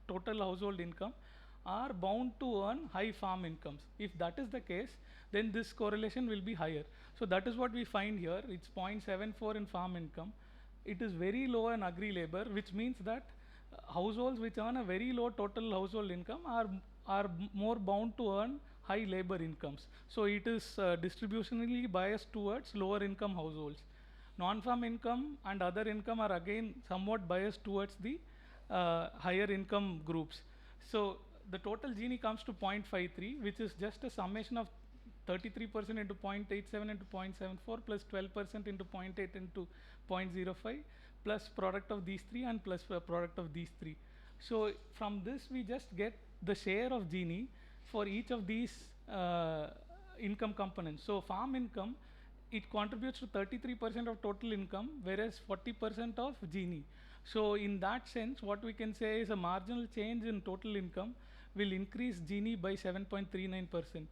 total household income are bound to earn high farm incomes. If that is the case, then this correlation will be higher. So that is what we find here. It's 0.74 in farm income. It is very low in agri labor, which means that households which earn a very low total household income are more bound to earn high labor incomes. So it is distributionally biased towards lower income households. Non-farm income and other income are again somewhat biased towards the higher income groups. So the total Gini comes to 0.53, which is just a summation of 33% into 0.87 into 0.74 plus 12% into 0.8 into 0.05 plus product of these three and plus product of these three. So from this we just get the share of Gini for each of these income components. So farm income, it contributes to 33% of total income, whereas 40% of Gini. So in that sense, what we can say is a marginal change in total income will increase Gini by 7.39%.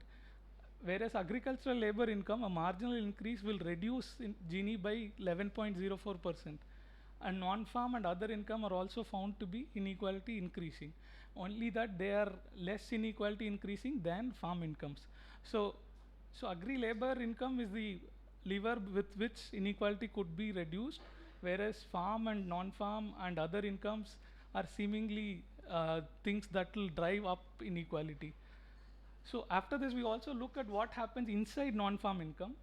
Whereas agricultural labor income, a marginal increase will reduce Gini by 11.04%. And non-farm and other income are also found to be inequality increasing. Only that they are less inequality increasing than farm incomes. So agri labor income is the lever with which inequality could be reduced, whereas farm and non-farm and other incomes are seemingly things that will drive up inequality. So after this, we also look at what happens inside non-farm income.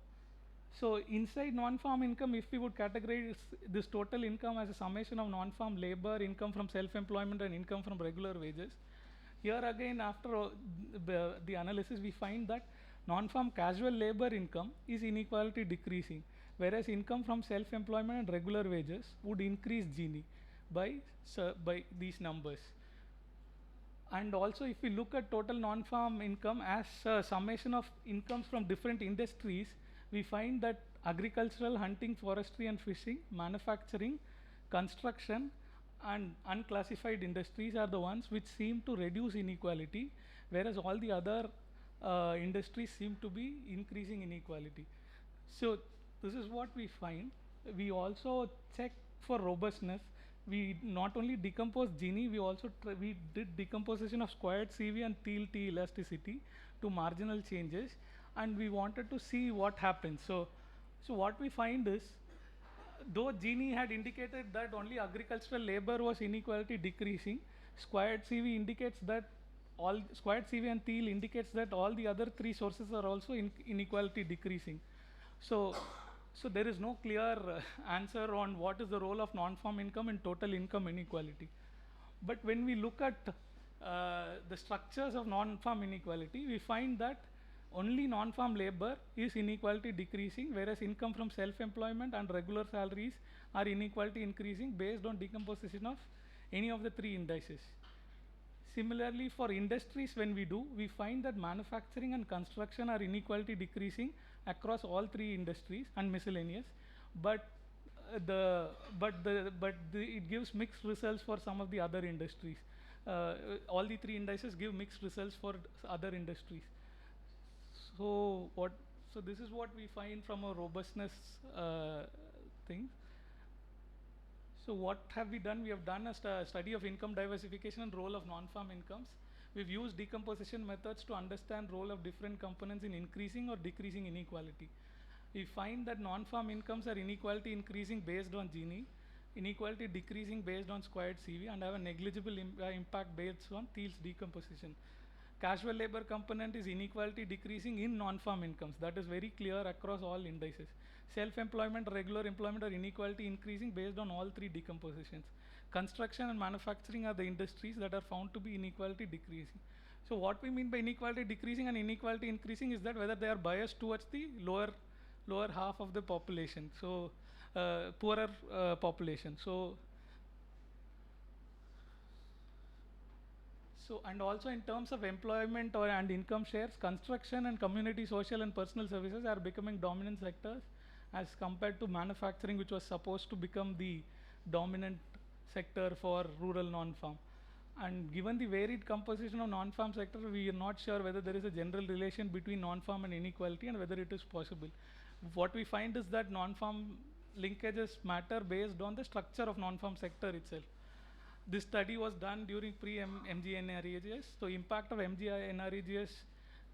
So inside non-farm income, if we would categorize this total income as a summation of non-farm labor, income from self-employment, and income from regular wages, here again, after the analysis, we find that non-farm casual labor income is inequality decreasing, whereas income from self-employment and regular wages would increase Gini by these numbers. And also, if we look at total non-farm income as a summation of incomes from different industries, we find that agricultural, hunting, forestry and fishing, manufacturing, construction and unclassified industries are the ones which seem to reduce inequality, whereas all the other industries seem to be increasing inequality. So this is what we find. We also check for robustness. We not only decompose Gini, we also we did decomposition of squared CV and Thiel T elasticity to marginal changes, and we wanted to see what happens. So what we find is, though Gini had indicated that only agricultural labor was inequality decreasing, squared CV indicates that all squared CV and Thiel indicates that all the other three sources are also inequality decreasing. So there is no clear answer on what is the role of non-farm income in total income inequality. But when we look at the structures of non-farm inequality, we find that Only non-farm labor is inequality decreasing, whereas income from self-employment and regular salaries are inequality increasing based on decomposition of any of the three indices. Similarly, for industries, when we find that manufacturing and construction are inequality decreasing across all three industries and miscellaneous, but it gives mixed results for some of the other industries. All the three indices give mixed results for other industries. So what? So this is what we find from a robustness thing. So what have we done? We have done a study of income diversification and role of non-farm incomes. We've used decomposition methods to understand role of different components in increasing or decreasing inequality. We find that non-farm incomes are inequality increasing based on Gini, inequality decreasing based on squared CV, and have a negligible impact based on Thiel's decomposition. Casual labor component is inequality decreasing in non-farm incomes. That is very clear across all indices. Self-employment, regular employment are inequality increasing based on all three decompositions. Construction and manufacturing are the industries that are found to be inequality decreasing. So what we mean by inequality decreasing and inequality increasing is that whether they are biased towards the lower half of the population, so poorer population. So, and also in terms of employment and income shares, construction and community social and personal services are becoming dominant sectors as compared to manufacturing, which was supposed to become the dominant sector for rural non-farm. And given the varied composition of non-farm sector, we are not sure whether there is a general relation between non-farm and inequality and whether it is possible. What we find is that non-farm linkages matter based on the structure of non-farm sector itself. This study was done during pre-MGNREGS, so impact of MGNREGS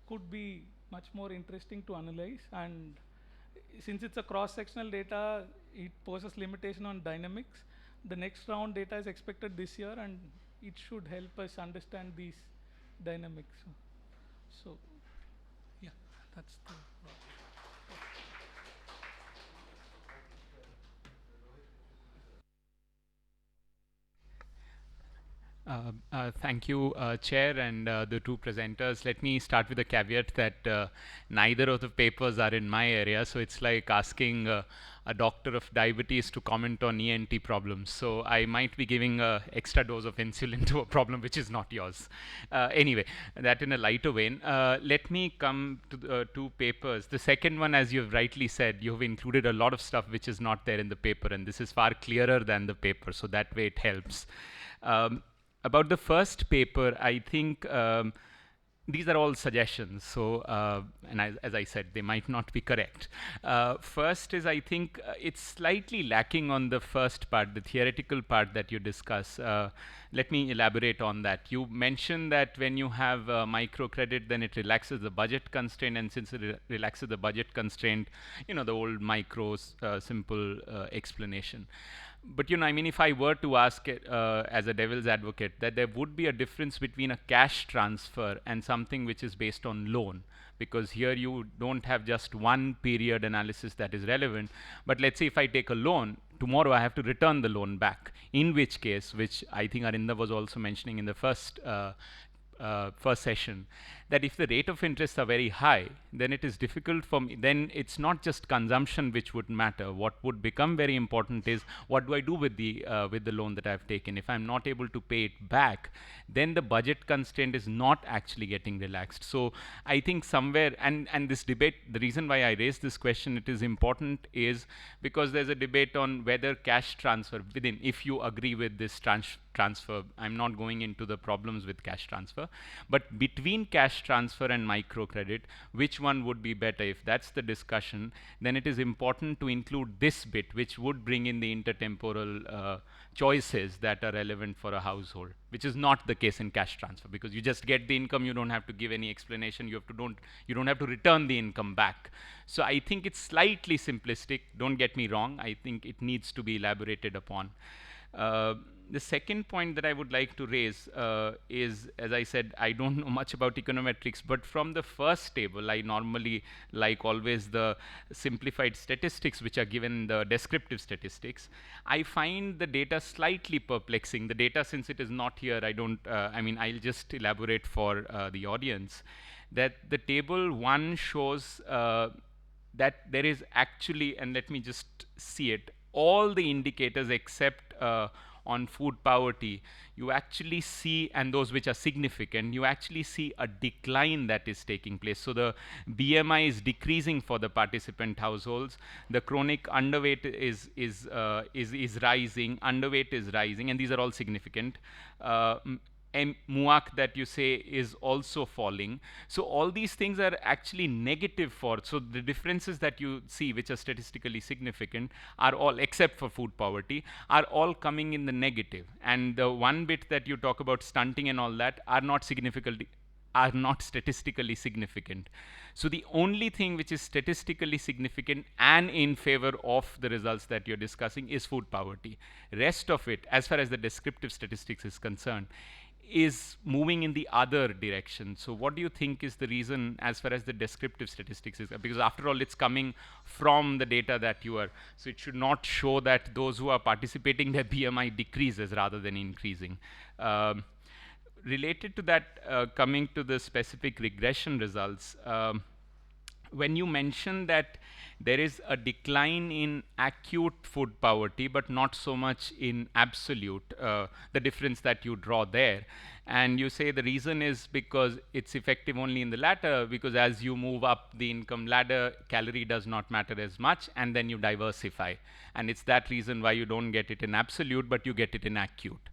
could be much more interesting to analyze, and since it's a cross-sectional data, it poses limitation on dynamics. The next round data is expected this year, and it should help us understand these dynamics. So yeah, that's the Thank you, Chair, and the two presenters. Let me start with a caveat that neither of the papers are in my area, so it's like asking a doctor of diabetes to comment on ENT problems. So I might be giving an extra dose of insulin to a problem which is not yours. Anyway, that in a lighter vein. Let me come to the two papers. The second one, as you've rightly said, you've included a lot of stuff which is not there in the paper, and this is far clearer than the paper, so that way it helps. About the first paper, I think these are all suggestions. So, and as I said, they might not be correct. First is, I think it's slightly lacking on the first part, the theoretical part that you discuss. Let me elaborate on that. You mentioned that when you have microcredit, then it relaxes the budget constraint, and since it relaxes the budget constraint, you know, the old simple explanation. But you know, I mean, if I were to ask it as a devil's advocate, that there would be a difference between a cash transfer and something which is based on loan, because here you don't have just one period analysis that is relevant. But let's say if I take a loan, tomorrow I have to return the loan back, in which case, which I think Arinda was also mentioning in the first session, that if the rate of interest are very high, then it is difficult for me. Then it's not just consumption which would matter. What would become very important is, what do I do with the loan that I've taken? If I'm not able to pay it back, then the budget constraint is not actually getting relaxed. So I think somewhere, and this debate, the reason why I raised this question, it is important, is because there's a debate on whether cash transfer within, if you agree with this transfer, I'm not going into the problems with cash transfer, but between cash transfer and microcredit, which one would be better? If that's the discussion, then it is important to include this bit, which would bring in the intertemporal choices that are relevant for a household, which is not the case in cash transfer, because you just get the income, you don't have to give any explanation, you don't have to return the income back. So I think it's slightly simplistic, don't get me wrong, I think it needs to be elaborated upon. The second point that I would like to raise is, as I said, I don't know much about econometrics, but from the first table, I normally like always the simplified statistics which are given the descriptive statistics. I find the data slightly perplexing. The data, since it is not here, I don't, I mean, I'll just elaborate for the audience that the table 1 shows that there is actually, and let me just see it, all the indicators except on food poverty, you actually see, and those which are significant, you actually see a decline that is taking place. So the BMI is decreasing for the participant households. The chronic underweight is rising, underweight is rising, and these are all significant. And MUAC that you say is also falling. So all these things are actually negative for, so the differences that you see which are statistically significant are all, except for food poverty, are all coming in the negative. And the one bit that you talk about stunting and all that are not statistically significant. So the only thing which is statistically significant and in favor of the results that you're discussing is food poverty. Rest of it, as far as the descriptive statistics is concerned, is moving in the other direction. So what do you think is the reason as far as the descriptive statistics is? Because after all, it's coming from the data that you are, so it should not show that those who are participating, their BMI decreases rather than increasing. Related to that, coming to the specific regression results, when you mention that there is a decline in acute food poverty, but not so much in absolute, the difference that you draw there, and you say the reason is because it's effective only in the latter, because as you move up the income ladder, calorie does not matter as much, and then you diversify. And it's that reason why you don't get it in absolute, but you get it in acute.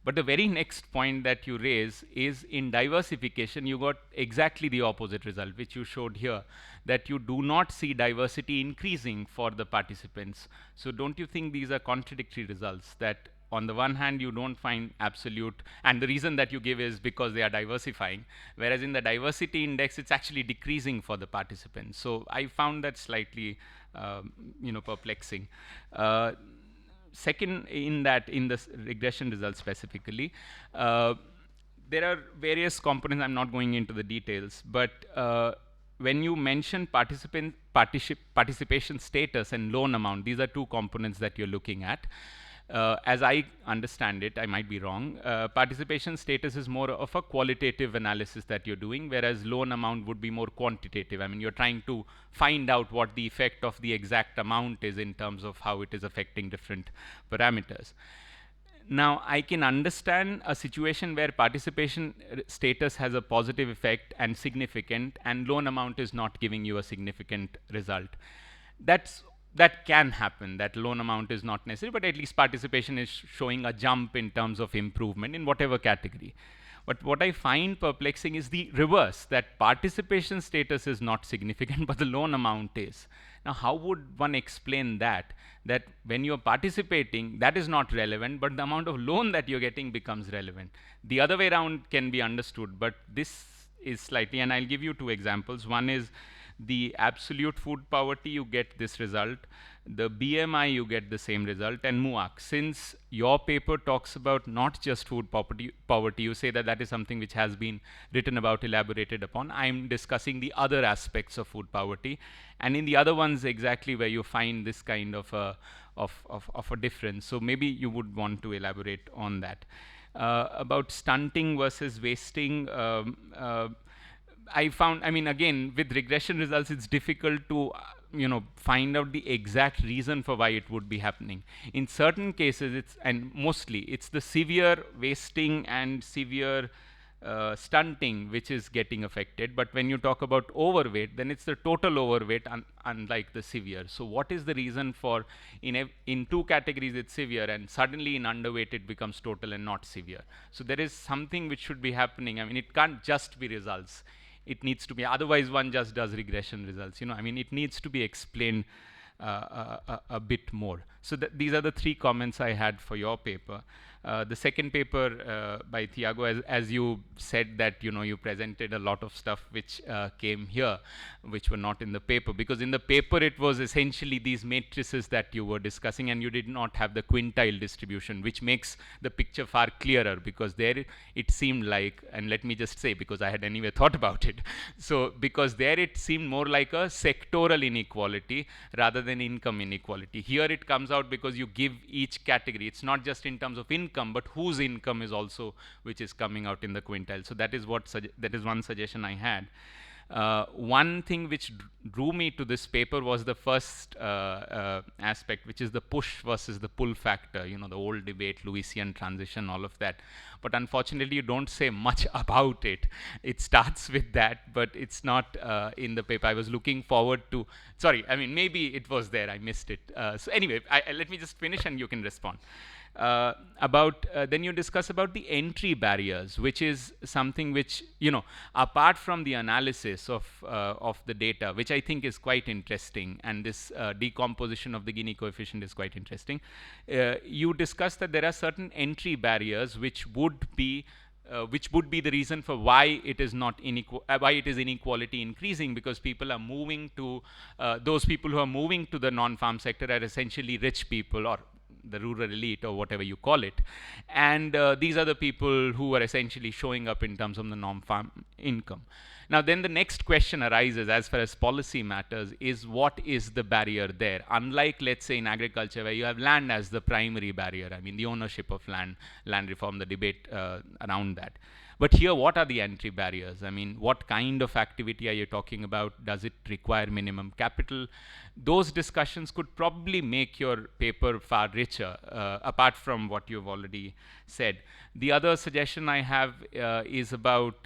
But the very next point that you raise is in diversification, you got exactly the opposite result, which you showed here, that you do not see diversity increasing for the participants. So don't you think these are contradictory results, that on the one hand you don't find absolute, and the reason that you give is because they are diversifying, whereas in the diversity index it's actually decreasing for the participants. So I found that slightly perplexing. Second, in the regression results specifically, there are various components. I'm not going into the details, but when you mention participation status and loan amount, these are two components that you're looking at. As I understand it, I might be wrong, participation status is more of a qualitative analysis that you're doing, whereas loan amount would be more quantitative. I mean, you're trying to find out what the effect of the exact amount is in terms of how it is affecting different parameters. Now, I can understand a situation where participation status has a positive effect and significant, and loan amount is not giving you a significant result. That can happen, that loan amount is not necessary, but at least participation is showing a jump in terms of improvement in whatever category. But what I find perplexing is the reverse, that participation status is not significant, but the loan amount is. Now, how would one explain that? That when you're participating, that is not relevant, but the amount of loan that you're getting becomes relevant. The other way around can be understood, but this is slightly, and I'll give you two examples. One is the absolute food poverty, you get this result. The BMI, you get the same result. And MUAC, since your paper talks about not just food poverty, you say that that is something which has been written about, elaborated upon. I'm discussing the other aspects of food poverty. And in the other ones, exactly where you find this kind of a difference. So maybe you would want to elaborate on that. About stunting versus wasting, I found, I mean, again, with regression results, it's difficult to, find out the exact reason for why it would be happening. In certain cases, and mostly, it's the severe wasting and severe stunting which is getting affected. But when you talk about overweight, then it's the total overweight, unlike the severe. So what is the reason for, in two categories it's severe, and suddenly in underweight it becomes total and not severe? So there is something which should be happening. I mean, it can't just be results. It needs to be, otherwise one just does regression results. I mean, it needs to be explained a bit more. So these are the three comments I had for your paper. The second paper by Thiago, as you said that you presented a lot of stuff which came here, which were not in the paper, because in the paper it was essentially these matrices that you were discussing, and you did not have the quintile distribution, which makes the picture far clearer, because there it seemed like, and let me just say because I had anyway thought about it, so because there it seemed more like a sectoral inequality rather than income inequality. Here it comes out because you give each category, it's not just in terms of income, but whose income is also which is coming out in the quintile. So that is one suggestion I had. One thing which drew me to this paper was the first aspect, which is the push versus the pull factor, the old debate, Lewisian transition, all of that. But unfortunately, you don't say much about it. It starts with that, but it's not in the paper. I was looking forward to, sorry, I mean, maybe it was there, I missed it. So anyway, let me just finish and you can respond. Then you discuss about the entry barriers, which is something which, apart from the analysis of the data, which I think is quite interesting, and this decomposition of the Gini coefficient is quite interesting. You discuss that there are certain entry barriers which would be the reason for why it is inequality increasing, because people are moving to those people who are moving to the non-farm sector are essentially rich people, or the rural elite, or whatever you call it, and these are the people who are essentially showing up in terms of the non-farm income. Now then the next question arises, as far as policy matters, is what is the barrier there? Unlike, let's say, in agriculture, where you have land as the primary barrier, I mean the ownership of land reform, the debate around that. But here, what are the entry barriers? I mean, what kind of activity are you talking about? Does it require minimum capital? Those discussions could probably make your paper far richer, apart from what you've already said. The other suggestion I have is about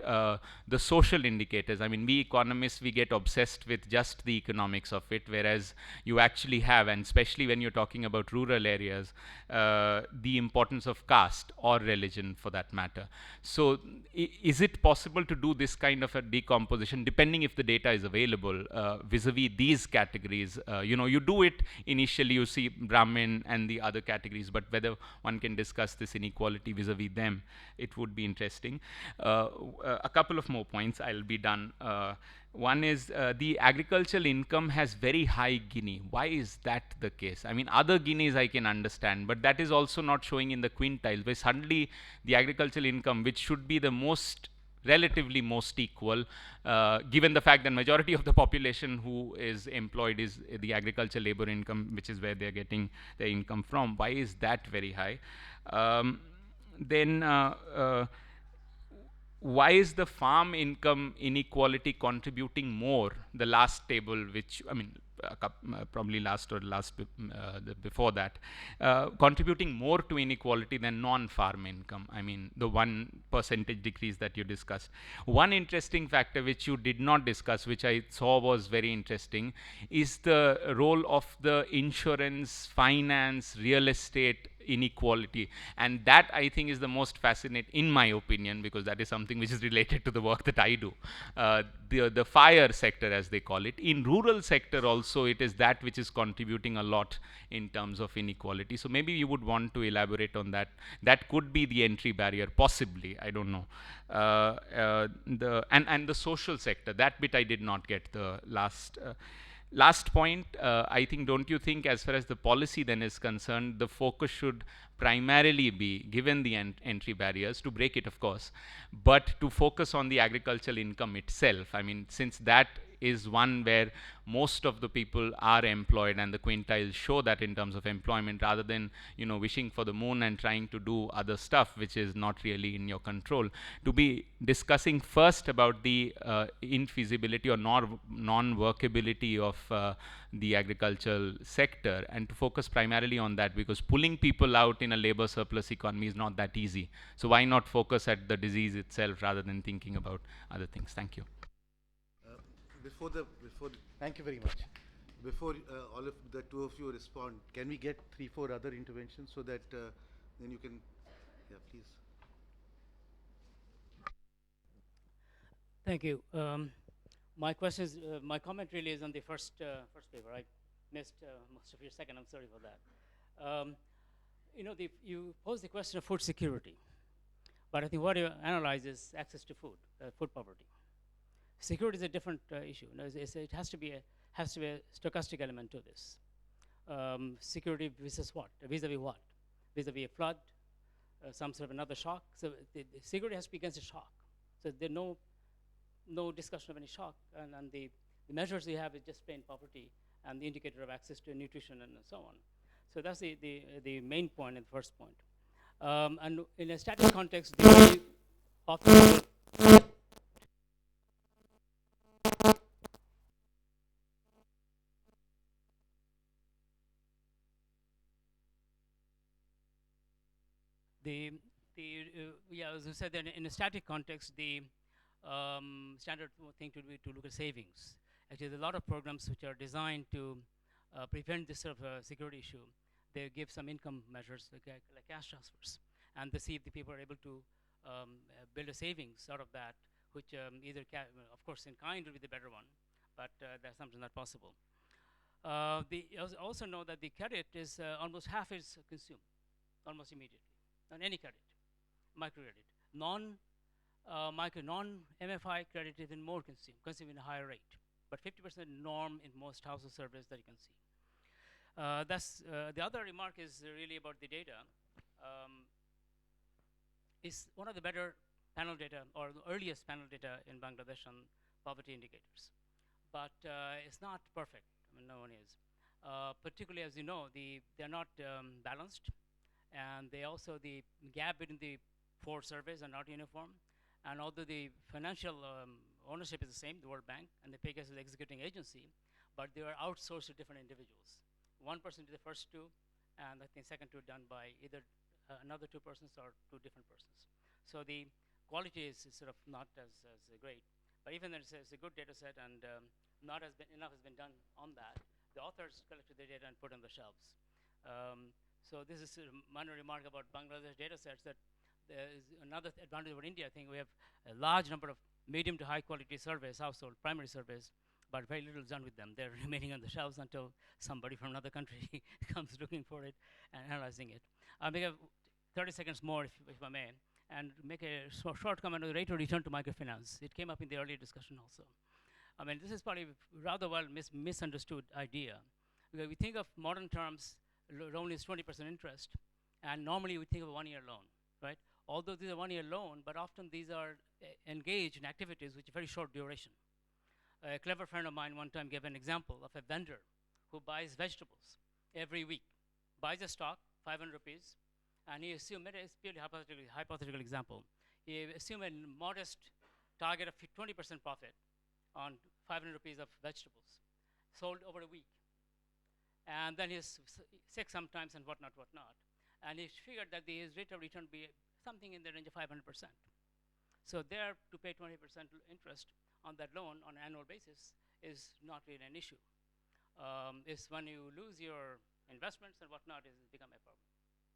the social indicators. I mean, we economists, we get obsessed with just the economics of it, whereas you actually have, and especially when you're talking about rural areas, the importance of caste or religion for that matter. So is it possible to do this kind of a decomposition, depending if the data is available, vis-a-vis these categories? You do it initially, you see Brahmin and the other categories, but whether one can discuss this inequality vis-a-vis them, it would be interesting. A couple of more points, I'll be done. One is the agricultural income has very high Gini. Why is that the case? I mean, other Guineas I can understand, but that is also not showing in the quintiles, where suddenly the agricultural income, which should be the relatively most equal, given the fact that majority of the population who is employed is the agricultural labor income, which is where they're getting their income from. Why is that very high? Then why is the farm income inequality contributing more? The last table, which, I mean, probably last or before that, contributing more to inequality than non-farm income. I mean, the 1% decrease that you discussed. One interesting factor which you did not discuss, which I saw was very interesting, is the role of the insurance, finance, real estate inequality, and that I think is the most fascinating, in my opinion, because that is something which is related to the work that I do. The fire sector, as they call it, in rural sector also, it is that which is contributing a lot in terms of inequality. So maybe you would want to elaborate on that. That could be the entry barrier, possibly, I don't know. And the social sector, that bit I did not get. The last point, I think, don't you think, as far as the policy then is concerned, the focus should primarily be, given the entry barriers, to break it, of course, but to focus on the agricultural income itself? I mean, since that is one where most of the people are employed, and the quintiles show that in terms of employment, rather than wishing for the moon and trying to do other stuff which is not really in your control, to be discussing first about the infeasibility or non-workability of the agricultural sector, and to focus primarily on that, because pulling people out in a labor surplus economy is not that easy. So why not focus at the disease itself rather than thinking about other things? Thank you. Thank you very much. Before all of the two of you respond, can we get 3-4 other interventions so that then you can, yeah, please. Thank you. My question is, my comment really is on the first paper. I missed most of your second. I'm sorry for that. You pose the question of food security, but I think what you analyze is access to food, food poverty. Security is a different issue. It has to be a stochastic element to this. Security versus what? Vis-a-vis what? Vis-a-vis a flood, some sort of another shock. So the security has to be against a shock. So there's no discussion of any shock, and the measures we have is just plain poverty and the indicator of access to nutrition and so on. So that's the main point and the first point. And in a static context, the very often yeah, as I said, in a static context, the standard thing to be to look at savings. Actually, there's a lot of programs which are designed to prevent this sort of security issue. They give some income measures like cash transfers, and they see if the people are able to build a savings out of that, which either, of course, in kind will be the better one, but that's sometimes not possible. Also know that the credit is almost half is consumed, almost immediately, on any credit, microcredit. Non-MFI credit is even more consumed in a higher rate, but 50% norm in most household surveys that you can see. That's the other remark is really about the data. Is one of the better panel data or the earliest panel data in Bangladesh on poverty indicators, but it's not perfect. I mean, no one is. Particularly, as you know, they're not balanced, and they also the gap between the 4 surveys are not uniform. And although the financial ownership is the same, the World Bank and the PEGAS is the executing agency, but they are outsourced to different individuals. One person did the first 2, and I think second 2 done by either another 2 persons or 2 different persons. So the quality is sort of not as great. But even though it's a good data set and not as enough has been done on that, the authors collected the data and put on the shelves. So this is a minor remark about Bangladesh data sets that there is another advantage over India. I think we have a large number of medium to high quality surveys, household primary surveys, but very little is done with them. They're remaining on the shelves until somebody from another country comes looking for it and analyzing it. I'll make 30 seconds more, if I may, and make a short comment on the rate of return to microfinance. It came up in the earlier discussion also. I mean, this is probably rather well misunderstood idea. Because we think of modern terms, loan is 20% interest, and normally we think of a 1-year loan, right? Although these are 1-year loan, but often these are engaged in activities which are very short duration. A clever friend of mine one time gave an example of a vendor who buys vegetables every week, buys a stock, 500 rupees, and he assumed, it's purely hypothetical example, he assumed a modest target of 20% profit on 500 rupees of vegetables, sold over a week. And then he's sick sometimes and whatnot. And he figured that his rate of return would be something in the range of 500%. So there, to pay 20% interest on that loan on an annual basis is not really an issue. It's when you lose your investments and whatnot, it's become a problem.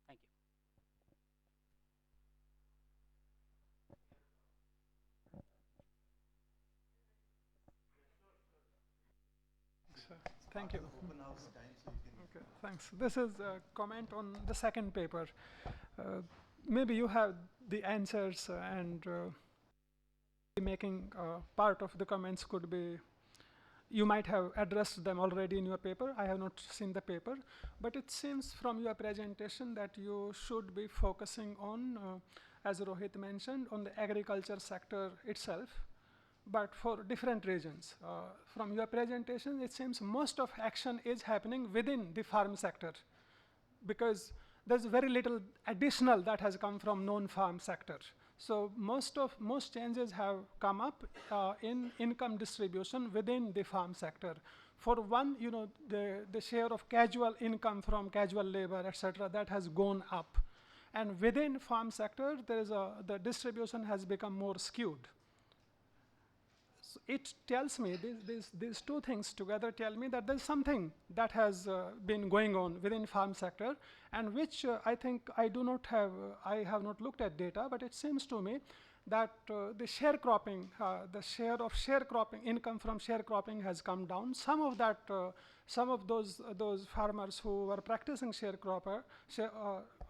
Thank you. Thank you. Okay, thanks. This is a comment on the second paper. Maybe you have the answers and making part of the comments could be, you might have addressed them already in your paper. I have not seen the paper, but it seems from your presentation that you should be focusing on, as Rohit mentioned, on the agriculture sector itself, but for different regions. From your presentation, it seems most of action is happening within the farm sector, because there's very little additional that has come from non-farm sector. So most changes have come up in income distribution within the farm sector. For one, the share of casual income from casual labor, etc., that has gone up. And within farm sector, the distribution has become more skewed. So it tells me, these 2 things together tell me that there's something that has been going on within farm sector, and which I think I have not looked at data, but it seems to me that the sharecropping, the share of sharecropping, income from sharecropping has come down. Some of those farmers who were practicing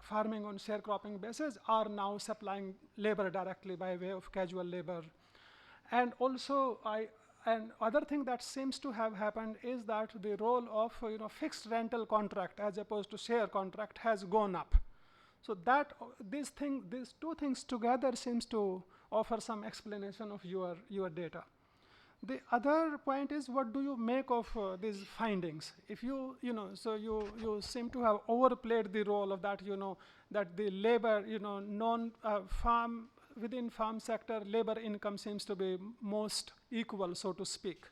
farming on sharecropping basis are now supplying labor directly by way of casual labor. And also, and other thing that seems to have happened is that the role of fixed rental contract as opposed to share contract has gone up. So that these two things together seems to offer some explanation of your data. The other point is, what do you make of these findings? If so you seem to have overplayed the role of that, that the labor, non-farm, within farm sector, labor income seems to be most equal, so to speak.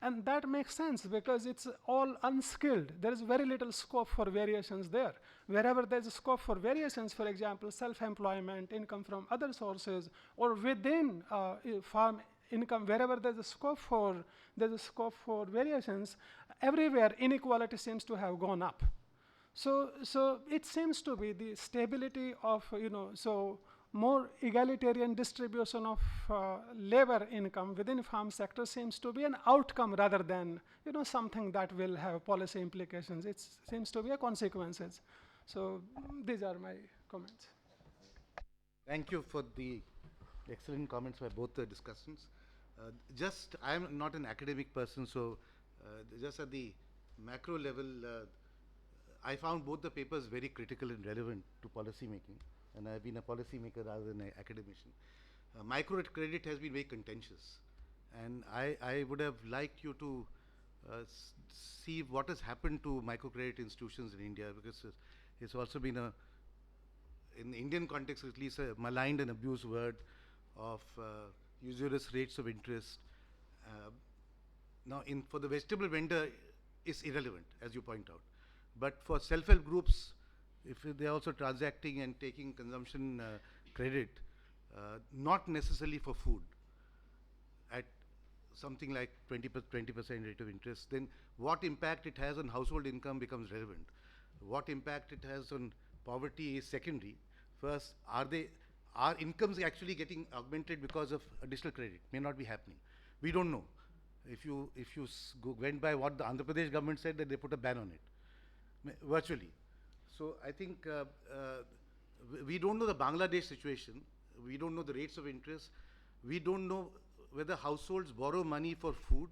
And that makes sense because it's all unskilled. There is very little scope for variations there. Wherever there's a scope for variations, for example, self-employment, income from other sources, or within farm income, wherever there's a scope for variations, everywhere inequality seems to have gone up. So it seems to be the stability of, so more egalitarian distribution of labor income within farm sector seems to be an outcome rather than, something that will have policy implications. It seems to be a consequences. So these are my comments. Thank you for the excellent comments by both the discussants. I'm not an academic person, so just at the macro level, I found both the papers very critical and relevant to policy making, and I've been a policy maker rather than an academician. Microcredit has been very contentious, and I would have liked you to see what has happened to microcredit institutions in India, because it's also been in the Indian context at least, a maligned and abused word of usurious rates of interest. Now, for the vegetable vendor, it's irrelevant, as you point out. But for self-help groups, if they're also transacting and taking consumption credit, not necessarily for food, at something like 20% rate of interest, then what impact it has on household income becomes relevant. What impact it has on poverty is secondary. First, are incomes actually getting augmented because of additional credit? May not be happening. We don't know. If you went by what the Andhra Pradesh government said, that they put a ban on it, virtually. So I think we don't know the Bangladesh situation. We don't know the rates of interest. We don't know whether households borrow money for food.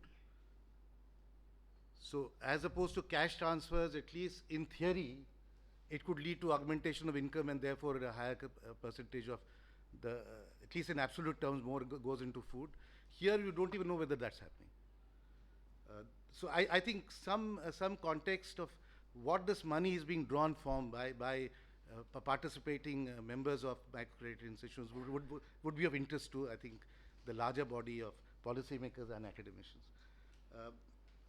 So as opposed to cash transfers, at least in theory, it could lead to augmentation of income and therefore a higher percentage of the, at least in absolute terms, more goes into food. Here you don't even know whether that's happening. So I think some context of what this money is being drawn from by participating members of microcredit institutions would be of interest to, I think, the larger body of policymakers and academicians.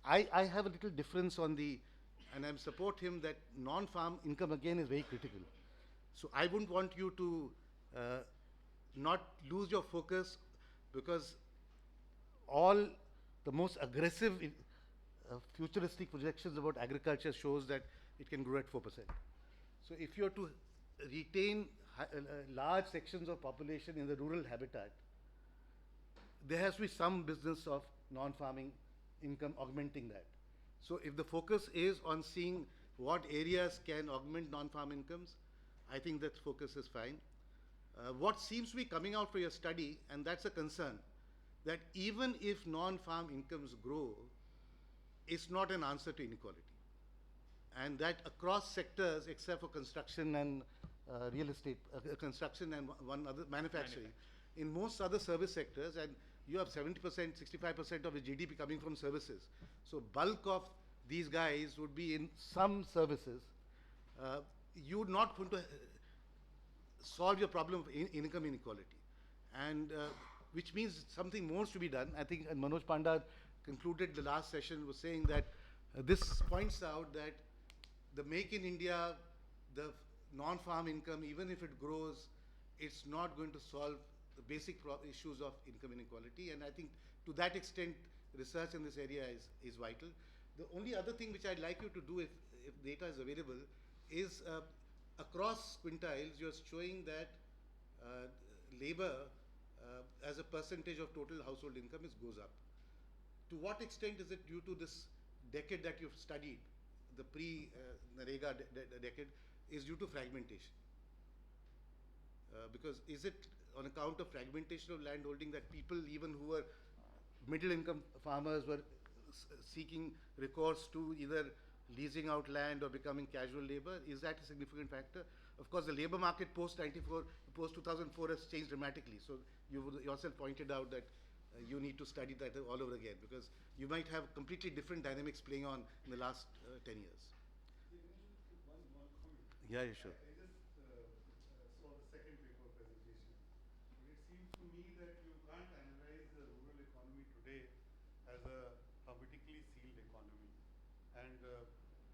I have a little difference on and I support him that non-farm income again is very critical. So I wouldn't want you to not lose your focus, because all the most aggressive futuristic projections about agriculture shows that it can grow at 4%. So if you're to retain large sections of population in the rural habitat, there has to be some business of non-farming income augmenting that. So if the focus is on seeing what areas can augment non-farm incomes, I think that focus is fine. What seems to be coming out for your study, and that's a concern, that even if non-farm incomes grow, it's not an answer to inequality. And that across sectors, except for construction and real estate, construction and one other, manufacturing, in most other service sectors, and you have 70%, 65% of the GDP coming from services. So bulk of these guys would be in some services. You're not going to solve your problem of income inequality. And which means something more to be done. I think Manoj Panda concluded the last session was saying that this points out that the Make in India, the non-farm income, even if it grows, it's not going to solve the basic issues of income inequality. And I think to that extent, research in this area is vital. The only other thing which I'd like you to do, if data is available, is across quintiles, you're showing that labor as a percentage of total household income goes up. To what extent is it due to this decade that you've studied, the pre-Narega decade, is due to fragmentation? Because is it on account of fragmentation of land holding that people even who were middle income farmers were seeking recourse to either leasing out land or becoming casual labor? Is that a significant factor? Of course, the labor market post 94, post 2004 has changed dramatically. So you yourself pointed out that you need to study that all over again, because you might have completely different dynamics playing on in the last 10 years. Yeah, yeah, sure. I just saw the second paper presentation. But it seems to me that you can't analyze the rural economy today as a hermetically sealed economy. And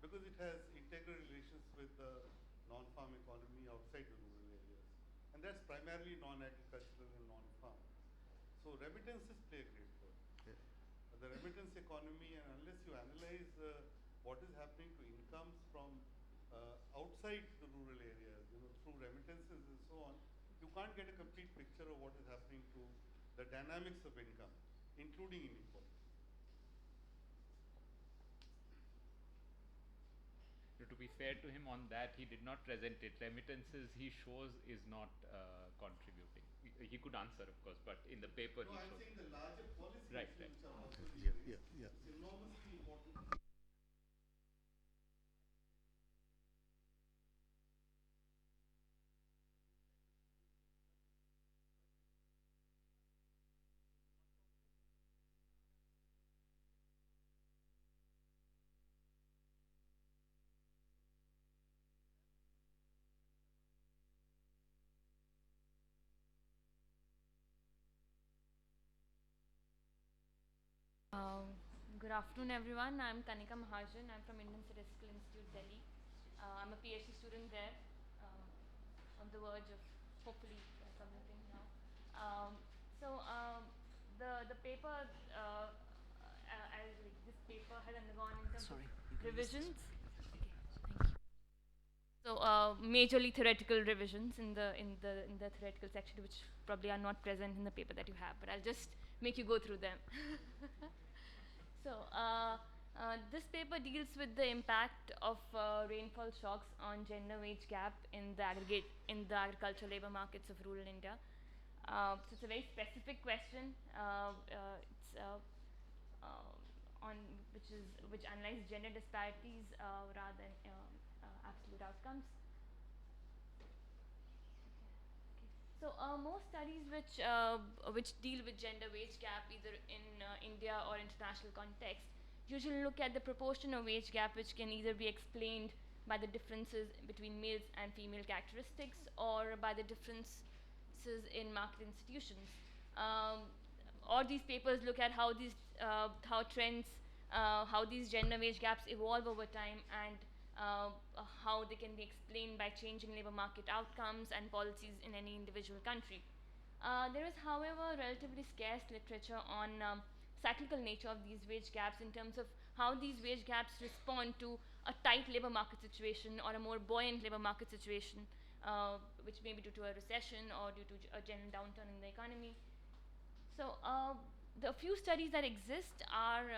because it has integral relations with the non-farm economy outside the rural areas. And that's primarily non-agricultural and non-farm. So remittances play a great role. Yeah. The remittance economy, and unless you analyze what is happening to incomes from outside the rural areas, through remittances and so on, you can't get a complete picture of what is happening to the dynamics of income, including inequality. To be fair to him on that, he did not present it. Remittances he shows is not contributing. He could answer, of course, but in the paper No, he I'm shows. saying the larger policy Right, issues right. which are also Yeah, being yeah, raised. yeah. It's enormously important. Good afternoon, everyone. I'm Kanika Mahajan. I'm from Indian Statistical Institute, Delhi. I'm a PhD student there, on the verge of hopefully submitting now. So the paper, as like this paper has undergone in terms of revisions. Okay, thank you. So majorly theoretical revisions in the theoretical section, which probably are not present in the paper that you have, but I'll just make you go through them. So this paper deals with the impact of rainfall shocks on gender wage gap in the agricultural labor markets of rural India. So it's a very specific question. It's on which analyzes gender disparities rather than absolute outcomes. So most studies which deal with gender wage gap either in India or international context usually look at the proportion of wage gap which can either be explained by the differences between males and female characteristics or by the differences in market institutions. Or these papers look at how these gender wage gaps evolve over time and how they can be explained by changing labor market outcomes and policies in any individual country. There is, however, relatively scarce literature on cyclical nature of these wage gaps in terms of how these wage gaps respond to a tight labor market situation or a more buoyant labor market situation, which may be due to a recession or due to a general downturn in the economy. So the few studies that exist are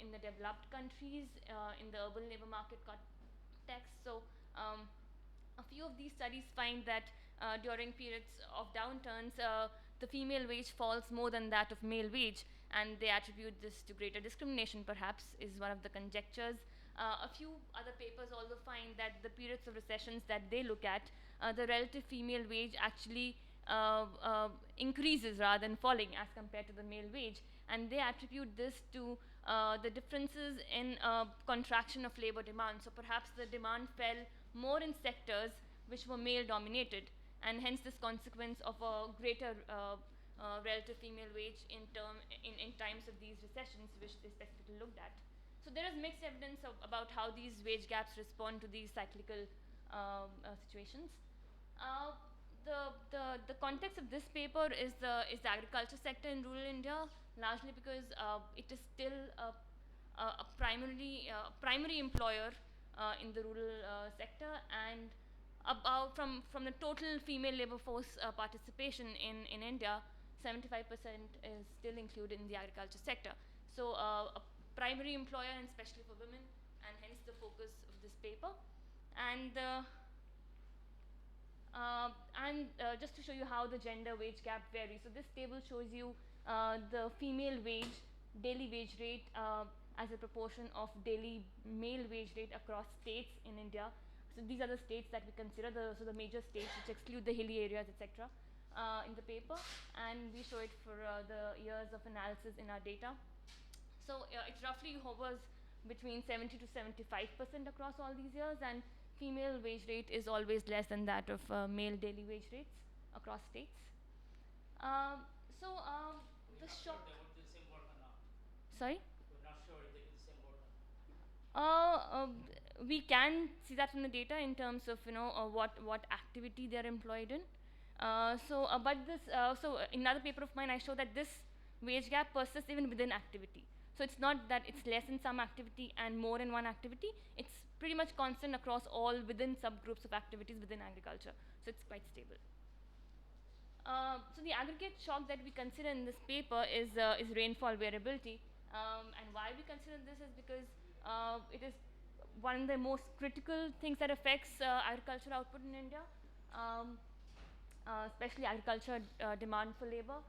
in the developed countries, in the urban labor market context. So a few of these studies find that during periods of downturns, the female wage falls more than that of male wage, and they attribute this to greater discrimination, perhaps, is one of the conjectures. A few other papers also find that the periods of recessions that they look at, the relative female wage actually increases rather than falling as compared to the male wage, and they attribute this to the differences in contraction of labor demand. So perhaps the demand fell more in sectors which were male dominated, and hence this consequence of a greater relative female wage in times of these recessions which they specifically looked at. So there is mixed evidence about how these wage gaps respond to these cyclical situations. The context of this paper is the agriculture sector in rural India, largely because it is still a primary employer in the rural sector, and about from the total female labor force participation in India, 75% is still included in the agriculture sector. So a primary employer, and especially for women, and hence the focus of this paper. And And just to show you how the gender wage gap varies. So this table shows you the female wage, daily wage rate as a proportion of daily male wage rate across states in India. So these are the states that we consider, the major states which exclude the hilly areas, etc. In the paper, and we show it for the years of analysis in our data. So it roughly hovers between 70 to 75% across all these years, and female wage rate is always less than that of male daily wage rates across states. Um, so the shock. They would do the same work or not. Sorry. We're not sure if they do the same work or not. We can see that from the data in terms of what activity they are employed in. But this in another paper of mine, I show that this wage gap persists even within activity. So it's not that it's less in some activity and more in one activity. It's pretty much constant across all within subgroups of activities within agriculture. So it's quite stable. So the aggregate shock that we consider in this paper is rainfall variability, and why we consider this is because it is one of the most critical things that affects agricultural output in India, especially agriculture demand for labor,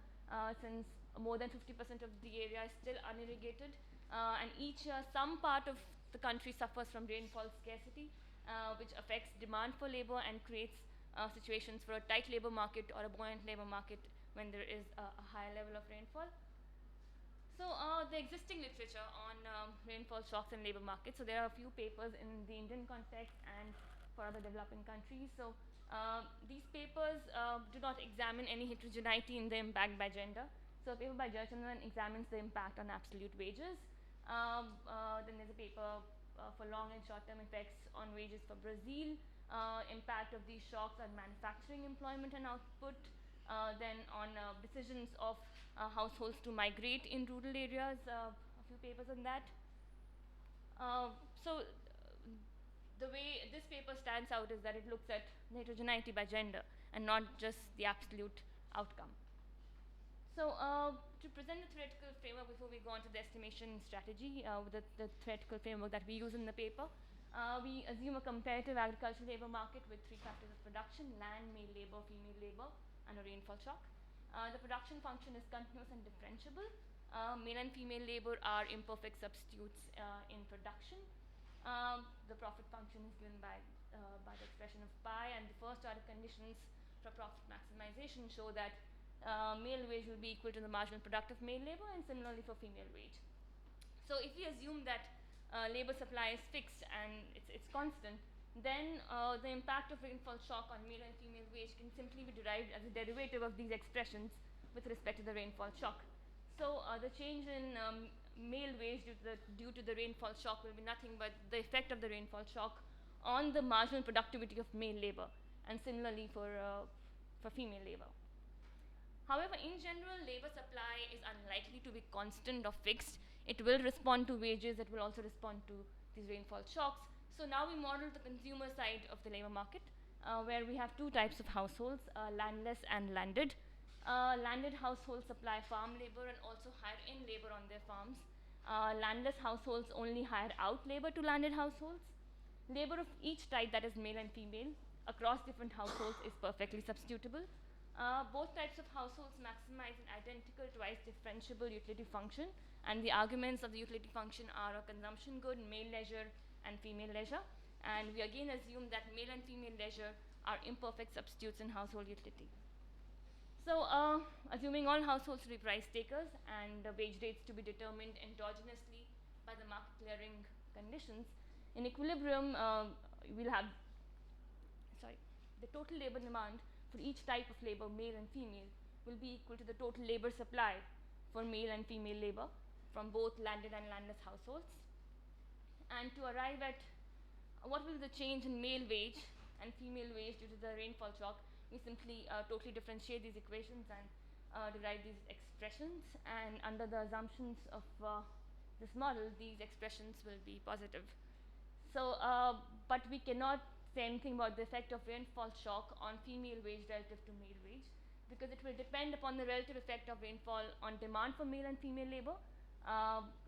since more than 50% of the area is still unirrigated, and each year some part of the country suffers from rainfall scarcity, which affects demand for labor and creates situations for a tight labor market or a buoyant labor market when there is a higher level of rainfall. So the existing literature on rainfall shocks and labor markets. So there are a few papers in the Indian context and for other developing countries. So these papers do not examine any heterogeneity in the impact by gender. So a paper by Jerchandran examines the impact on absolute wages. Then there's a paper for long and short-term effects on wages for Brazil, impact of these shocks on manufacturing employment and output, then on decisions of households to migrate in rural areas, a few papers on that. So the way this paper stands out is that it looks at the heterogeneity by gender and not just the absolute outcome. So to present the theoretical framework before we go on to the estimation strategy, the theoretical framework that we use in the paper, we assume a comparative agricultural labor market with three factors of production: land, male labor, female labor, and a rainfall shock. The production function is continuous and differentiable. Male and female labor are imperfect substitutes in production. The profit function is given by the expression of pi, and the first order conditions for profit maximization show that male wage will be equal to the marginal product of male labor, and similarly for female wage. So if we assume that labor supply is fixed and it's constant, then the impact of rainfall shock on male and female wage can simply be derived as a derivative of these expressions with respect to the rainfall shock. So the change in male wage due to the rainfall shock will be nothing but the effect of the rainfall shock on the marginal productivity of male labor, and similarly for female labor. However, in general, labor supply is unlikely to be constant or fixed. It will respond to wages, it will also respond to these rainfall shocks. So now we model the consumer side of the labor market, where we have two types of households, landless and landed. Landed households supply farm labor and also hire in labor on their farms. Landless households only hire out labor to landed households. Labor of each type, that is male and female, across different households is perfectly substitutable. Both types of households maximize an identical twice differentiable utility function, and the arguments of the utility function are a consumption good, male leisure, and female leisure. And we again assume that male and female leisure are imperfect substitutes in household utility. So assuming all households to be price takers and wage rates to be determined endogenously by the market clearing conditions, in equilibrium we'll have, the total labor demand for each type of labor, male and female, will be equal to the total labor supply for male and female labor from both landed and landless households. And to arrive at what will be the change in male wage and female wage due to the rainfall shock, we simply totally differentiate these equations and derive these expressions, and under the assumptions of this model, these expressions will be positive. So, but we cannot say anything about the effect of rainfall shock on female wage relative to male wage, because it will depend upon the relative effect of rainfall on demand for male and female labor.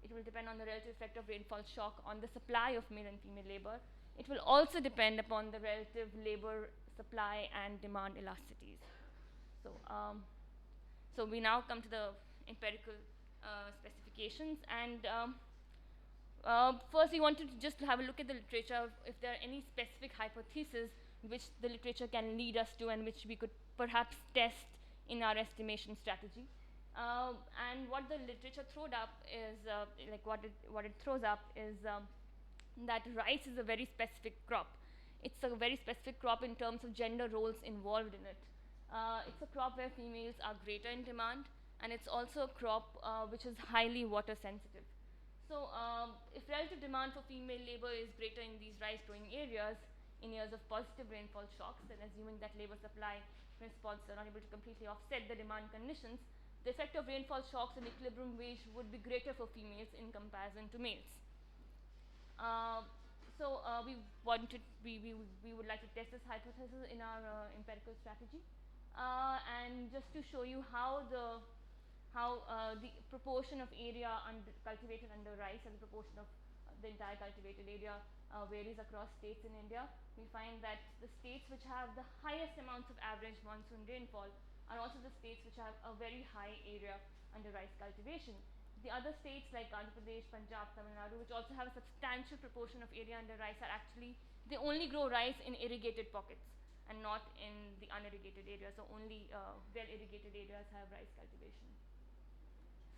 It will depend on the relative effect of rainfall shock on the supply of male and female labor. It will also depend upon the relative labor supply and demand elasticities. So, so we now come to the empirical specifications, and first we wanted to just have a look at the literature, if there are any specific hypotheses which the literature can lead us to and which we could perhaps test in our estimation strategy. And what the literature throws up is, what it throws up is that rice is a very specific crop. It's a very specific crop in terms of gender roles involved in it. It's a crop where females are greater in demand, and it's also a crop which is highly water sensitive. So, if relative demand for female labor is greater in these rice growing areas in years of positive rainfall shocks, then assuming that labor supply responses are not able to completely offset the demand conditions, the effect of rainfall shocks on equilibrium wage would be greater for females in comparison to males. We would like to test this hypothesis in our empirical strategy, and just to show you how the proportion of area cultivated under rice as a proportion of the entire cultivated area varies across states in India. We find that the states which have the highest amounts of average monsoon rainfall are also the states which have a very high area under rice cultivation. The other states like Andhra Pradesh, Punjab, Tamil Nadu, which also have a substantial proportion of area under rice, are actually, they only grow rice in irrigated pockets and not in the unirrigated areas. So only well irrigated areas have rice cultivation.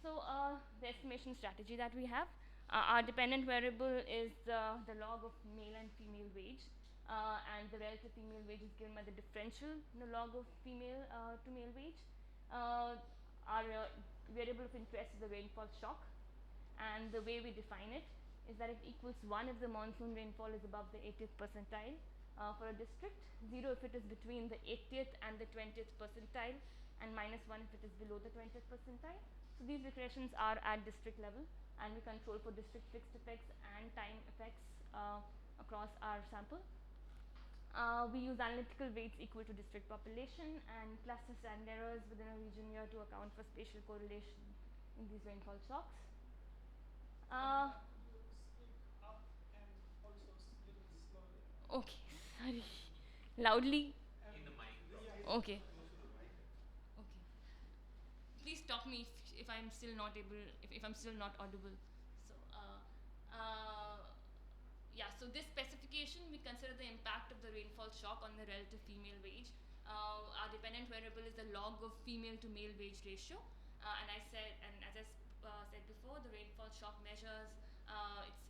So the estimation strategy that we have, our dependent variable is the log of male and female wage, and the relative female wage is given by the differential in the log of female to male wage. Our variable of interest is the rainfall shock, and the way we define it is that it equals 1 if the monsoon rainfall is above the 80th percentile for a district, 0 if it is between the 80th and the 20th percentile, and minus 1 if it is below the 20th percentile. So these regressions are at district level, and we control for district fixed effects and time effects across our sample. We use analytical weights equal to district population and cluster standard errors within a region year to account for spatial correlation in these rainfall shocks. Okay, sorry. Loudly? In the mic. Okay. Okay. Please stop me if I'm still not able, if I'm still not audible. So, yeah, so this specification, we consider the impact of the rainfall shock on the relative female wage. Our dependent variable is the log of female to male wage ratio. And as I said before, the rainfall shock measures,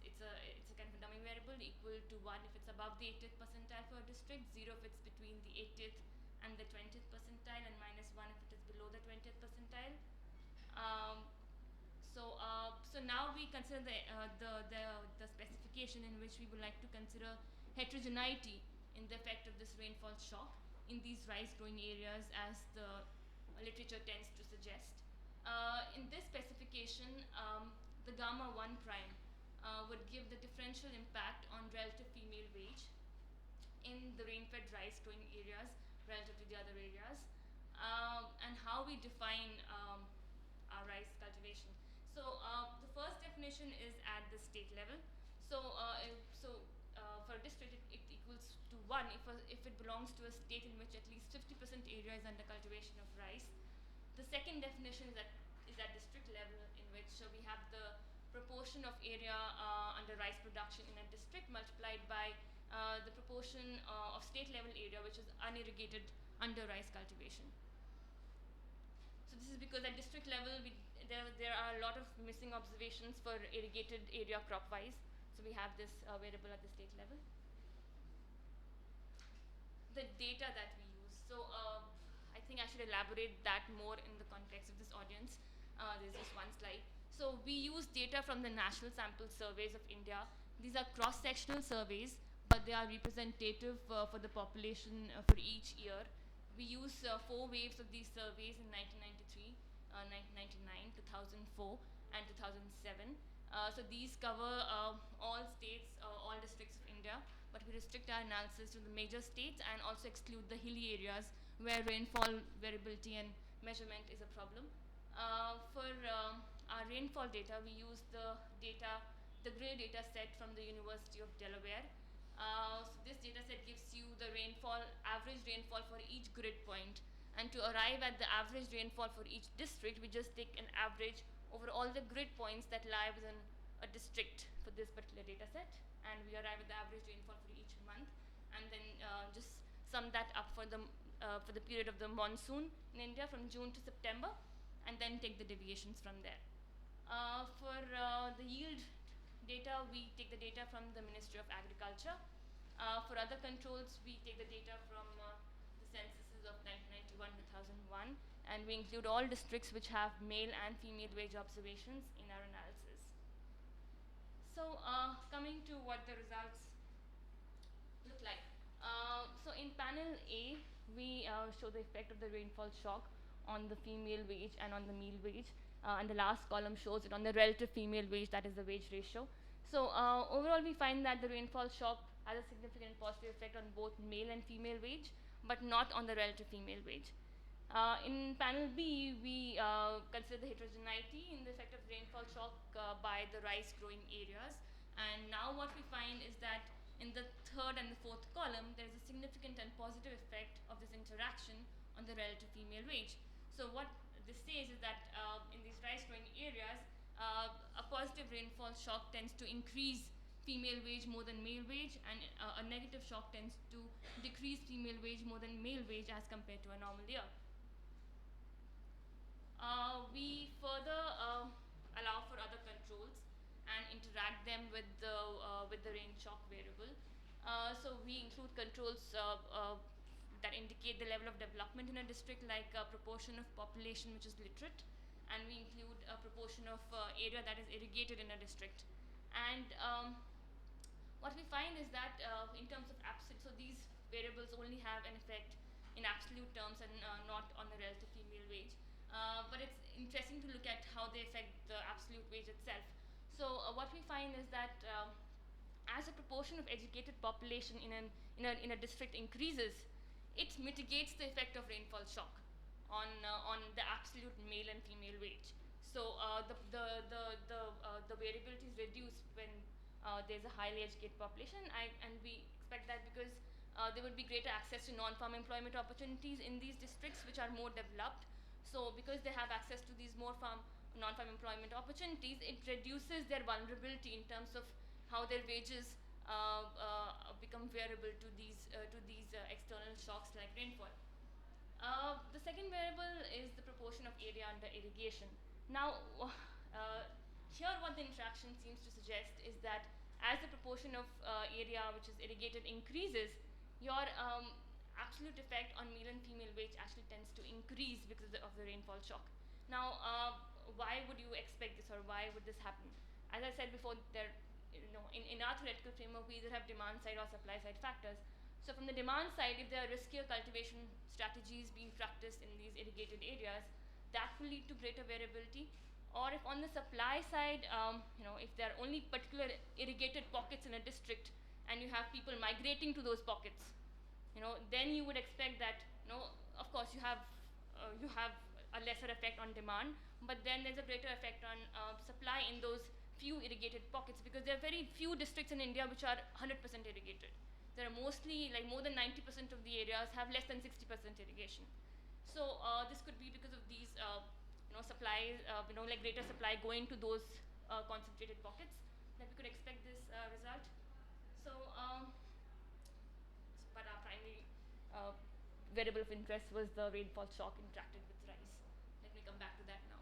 it's a kind of a dummy variable equal to 1 if it's above the 80th percentile for a district, 0 if it's between the 80th and the 20th percentile, and minus 1 if it is below the 20th percentile. So now we consider the specification in which we would like to consider heterogeneity in the effect of this rainfall shock in these rice growing areas, as the literature tends to suggest. In this specification, the gamma 1 prime would give the differential impact on relative female wage in the rain-fed rice growing areas relative to the other areas, and how we define our rice cultivation. So the first definition is at the state level. So for a district, it equals to 1 if it belongs to a state in which at least 50% area is under cultivation of rice. The second definition is at district level, in which we have the proportion of area under rice production in a district multiplied by the proportion of state level area which is unirrigated under rice cultivation. So this is because at district level there are a lot of missing observations for irrigated area crop wise. So we have this variable at the state level. The data that we use. So I think I should elaborate that more in the context of this audience. There's just one slide. So we use data from the National Sample Surveys of India. These are cross-sectional surveys, but they are representative for the population for each year. We use 4 waves of these surveys in 1993, 1999, 2004, and 2007. So these cover all states, all districts of India, but we restrict our analysis to the major states and also exclude the hilly areas where rainfall variability and measurement is a problem. For our rainfall data, we use the gray data set from the University of Delaware. So this data set gives you the rainfall, average rainfall for each grid point. And to arrive at the average rainfall for each district, we just take an average over all the grid points that lie within a district for this particular data set. And we arrive at the average rainfall for each month. And then just sum that up for the period of the monsoon in India from June to September, and then take the deviations from there. For the yield data, we take the data from the Ministry of Agriculture. For other controls, we take the data from the censuses of 1991 2001, and we include all districts which have male and female wage observations in our analysis. So coming to what the results look like. So in panel A, we show the effect of the rainfall shock on the female wage and on the male wage. And the last column shows it on the relative female wage, that is the wage ratio. So overall, we find that the rainfall shock has a significant positive effect on both male and female wage, but not on the relative female wage. In panel B, we consider the heterogeneity in the effect of rainfall shock by the rice growing areas. And now what we find is that in the third and the fourth column, there is a significant and positive effect of this interaction on the relative female wage. So what this says is that in these rice growing areas, a positive rainfall shock tends to increase female wage more than male wage, and a negative shock tends to decrease female wage more than male wage as compared to a normal year. We further allow for other controls and interact them with the rain shock variable. So we include controls that indicate the level of development in a district, like a proportion of population which is literate, and we include a proportion of area that is irrigated in a district. And what we find is that in terms of absolute, so these variables only have an effect in absolute terms and not on the relative female wage. But it's interesting to look at how they affect the absolute wage itself. So what we find is that as a proportion of educated population in a district increases, it mitigates the effect of rainfall shock on the absolute male and female wage. So the variability is reduced when there's a highly educated population, and we expect that because there would be greater access to non-farm employment opportunities in these districts which are more developed. So because they have access to these more non-farm employment opportunities, it reduces their vulnerability in terms of how their wages become variable to these external shocks like rainfall. The second variable is the proportion of area under irrigation. Now, here what the interaction seems to suggest is that as the proportion of area which is irrigated increases, your absolute effect on male and female wage actually tends to increase because of the rainfall shock. Now, why would you expect this, or why would this happen? As I said before, in our theoretical framework, we either have demand side or supply side factors. So from the demand side, if there are riskier cultivation strategies being practiced in these irrigated areas, that will lead to greater variability. Or if on the supply side, if there are only particular irrigated pockets in a district and you have people migrating to those pockets, then you would expect that, of course you have a lesser effect on demand, but then there's a greater effect on supply in those few irrigated pockets, because there are very few districts in India which are 100% irrigated. There are mostly, like more than 90% of the areas have less than 60% irrigation. So this could be because of these supply, like greater supply going to those concentrated pockets, that we could expect this result. So but our primary variable of interest was the rainfall shock interacted with rice. Let me come back to that now.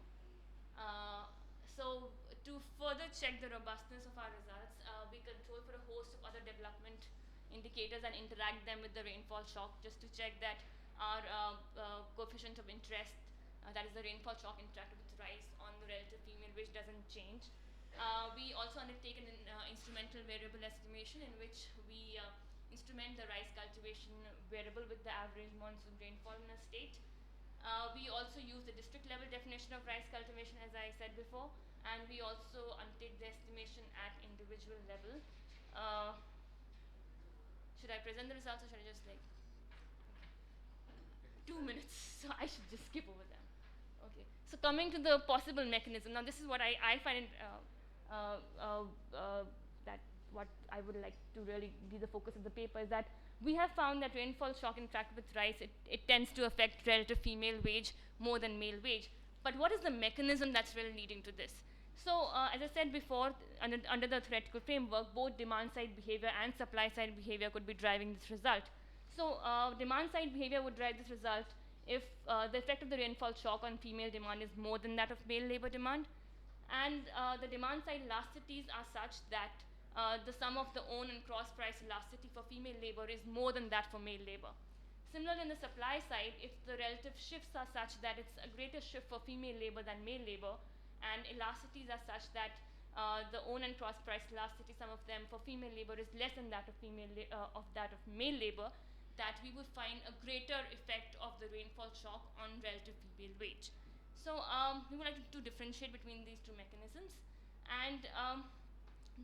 So to further check the robustness of our results, we control for a host of other development indicators and interact them with the rainfall shock, just to check that our coefficient of interest, that is the rainfall shock interacted with rice on the relative female wage, doesn't change. We also undertake an instrumental variable estimation, in which we instrument the rice cultivation variable with the average monsoon rainfall in a state. We also use the district level definition of rice cultivation, as I said before, and we also undertake the estimation at individual level. Should I present the results, or should I just 2 minutes? So I should just skip over them. Okay. So coming to the possible mechanism. Now this is what I find that what I would like to really be the focus of the paper is that we have found that rainfall shock interacted with rice, it tends to affect relative female wage more than male wage. But what is the mechanism that's really leading to this? So as I said before, under the theoretical framework, both demand side behavior and supply side behavior could be driving this result. So demand side behavior would drive this result if the effect of the rainfall shock on female demand is more than that of male labor demand. And the demand side elasticities are such that the sum of the own and cross price elasticity for female labor is more than that for male labor. Similarly, on the supply side, if the relative shifts are such that it's a greater shift for female labor than male labor, and elasticities are such that the own and cross price elasticity, some of them for female labor is less than that of male labor, that we would find a greater effect of the rainfall shock on relative female wage. So we would like to differentiate between these two mechanisms, and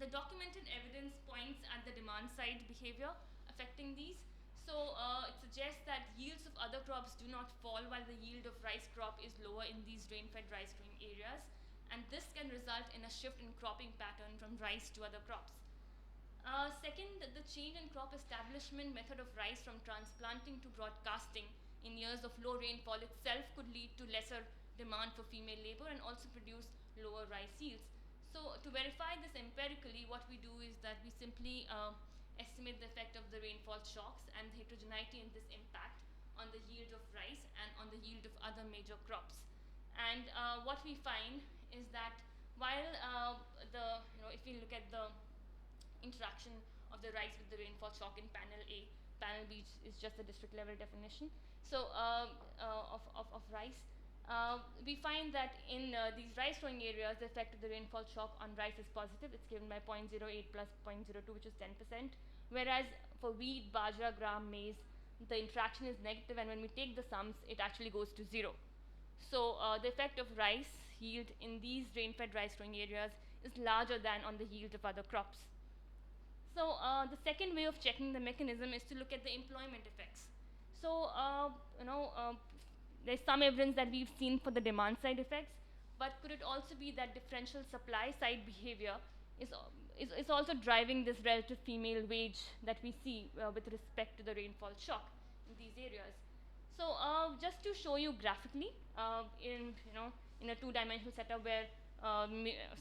the documented evidence points at the demand side behavior affecting these. So it suggests that yields of other crops do not fall while the yield of rice crop is lower in these rain-fed rice growing areas, and this can result in a shift in cropping pattern from rice to other crops. Second, the change in crop establishment method of rice from transplanting to broadcasting in years of low rainfall itself could lead to lesser demand for female labor and also produce lower rice yields. So to verify this empirically, what we do is that we simply estimate the effect of the rainfall shocks and the heterogeneity in this impact on the yield of rice and on the yield of other major crops. And what we find is that while if we look at the interaction of the rice with the rainfall shock in panel A, panel B is just the district level definition. So of rice, we find that in these rice growing areas, the effect of the rainfall shock on rice is positive. It's given by 0.08 plus 0.02, which is 10%. Whereas for wheat, bajra, gram, maize, the interaction is negative, and when we take the sums, it actually goes to 0. So the effect of rice yield in these rain-fed rice growing areas is larger than on the yield of other crops. So the second way of checking the mechanism is to look at the employment effects. So there's some evidence that we've seen for the demand side effects, but could it also be that differential supply side behavior is also driving this relative female wage that we see with respect to the rainfall shock in these areas? So just to show you graphically, in a two-dimensional setup where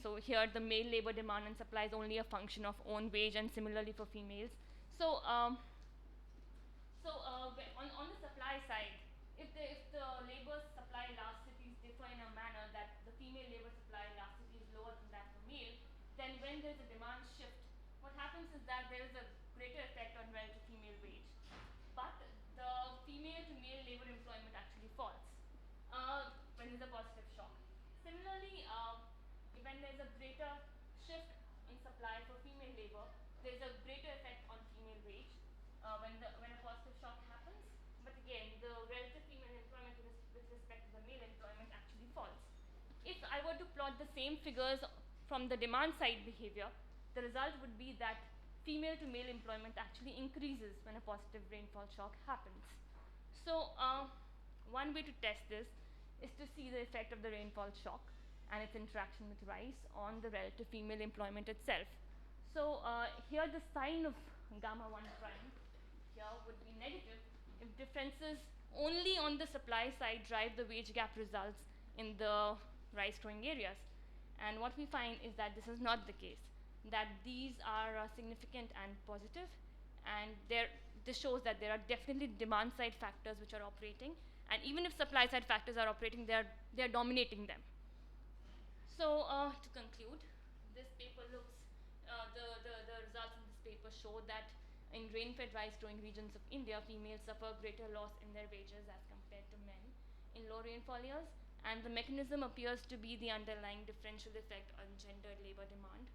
so here the male labor demand and supply is only a function of own wage, and similarly for females. So on the supply side, if the labor supply elasticities differ in a manner that the female labor supply elasticity is lower than that for male, then when there's a demand shift, what happens is that there is a greater effect on relative female wage. But the female to male labor employment actually falls when there's a positive shock. Similarly, when there's a greater shift in supply for female labor, there's a greater effect on female wage when a positive shock happens. But again, the relative female employment with respect to the male employment actually falls. If I were to plot the same figures from the demand side behavior, the result would be that female to male employment actually increases when a positive rainfall shock happens. So one way to test this is to see the effect of the rainfall shock and its interaction with rice on the relative female employment itself. So here the sign of gamma 1 prime here would be negative if differences only on the supply side drive the wage gap results in the rice growing areas. And what we find is that this is not the case, that these are significant and positive, and this shows that there are definitely demand side factors which are operating, and even if supply side factors are operating, they are dominating them. So to conclude, this paper looks, the results in this paper show that in rain-fed rice-growing regions of India, females suffer greater loss in their wages as compared to men in low rainfall years, and the mechanism appears to be the underlying differential effect on gendered labor demand.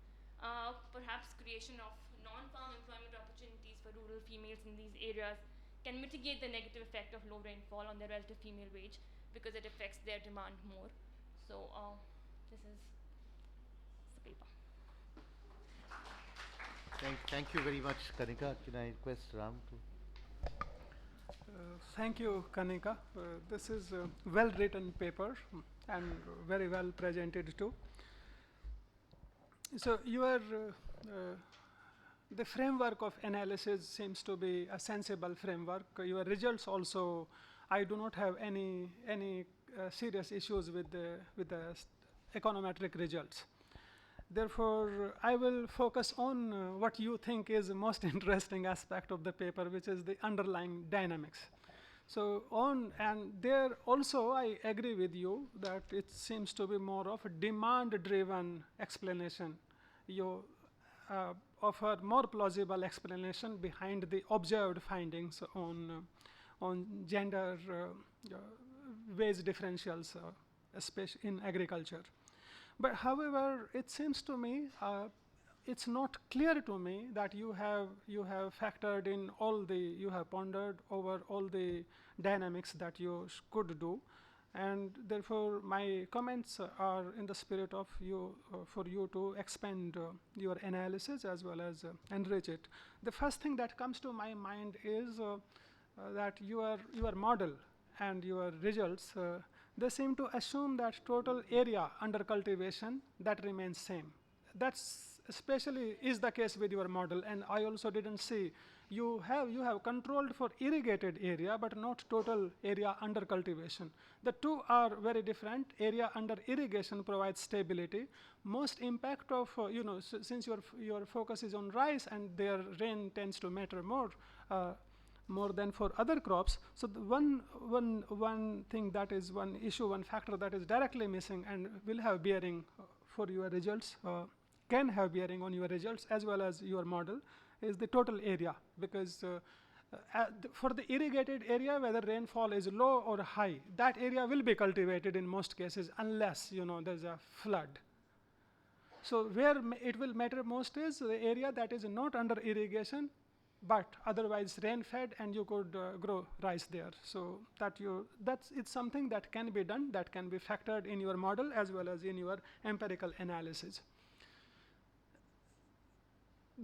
Perhaps creation of non-farm employment opportunities for rural females in these areas can mitigate the negative effect of low rainfall on their relative female wage because it affects their demand more. So this is the paper. Thank you very much, Kanika. Can I request Ram to? Thank you, Kanika. This is a well-written paper and very well presented too. So you are the framework of analysis seems to be a sensible framework. Your results also, I do not have any serious issues with the econometric results. Therefore, I will focus on what you think is the most interesting aspect of the paper, which is the underlying dynamics. So and there also I agree with you that it seems to be more of a demand-driven explanation. You offer more plausible explanation behind the observed findings on gender wage differentials, especially in agriculture. But however, it seems to me it's not clear to me that you have factored in you have pondered over all the dynamics that you could do, and therefore my comments are in the spirit of for you to expand your analysis as well as enrich it. The first thing that comes to my mind is that your model and your results they seem to assume that total area under cultivation that remains same. That's especially is the case with your model, and I also didn't see you have controlled for irrigated area but not total area under cultivation. The two are very different. Area under irrigation provides stability. Most impact of since your focus is on rice and their rain tends to matter more than for other crops. So the one thing that is one issue, one factor that is directly missing and will have bearing for your results, can have bearing on your results as well as your model, is the total area, because for the irrigated area, whether rainfall is low or high, that area will be cultivated in most cases unless there's a flood. So where it will matter most is the area that is not under irrigation but otherwise rain fed, and you could grow rice there. So it's something that can be done, that can be factored in your model as well as in your empirical analysis.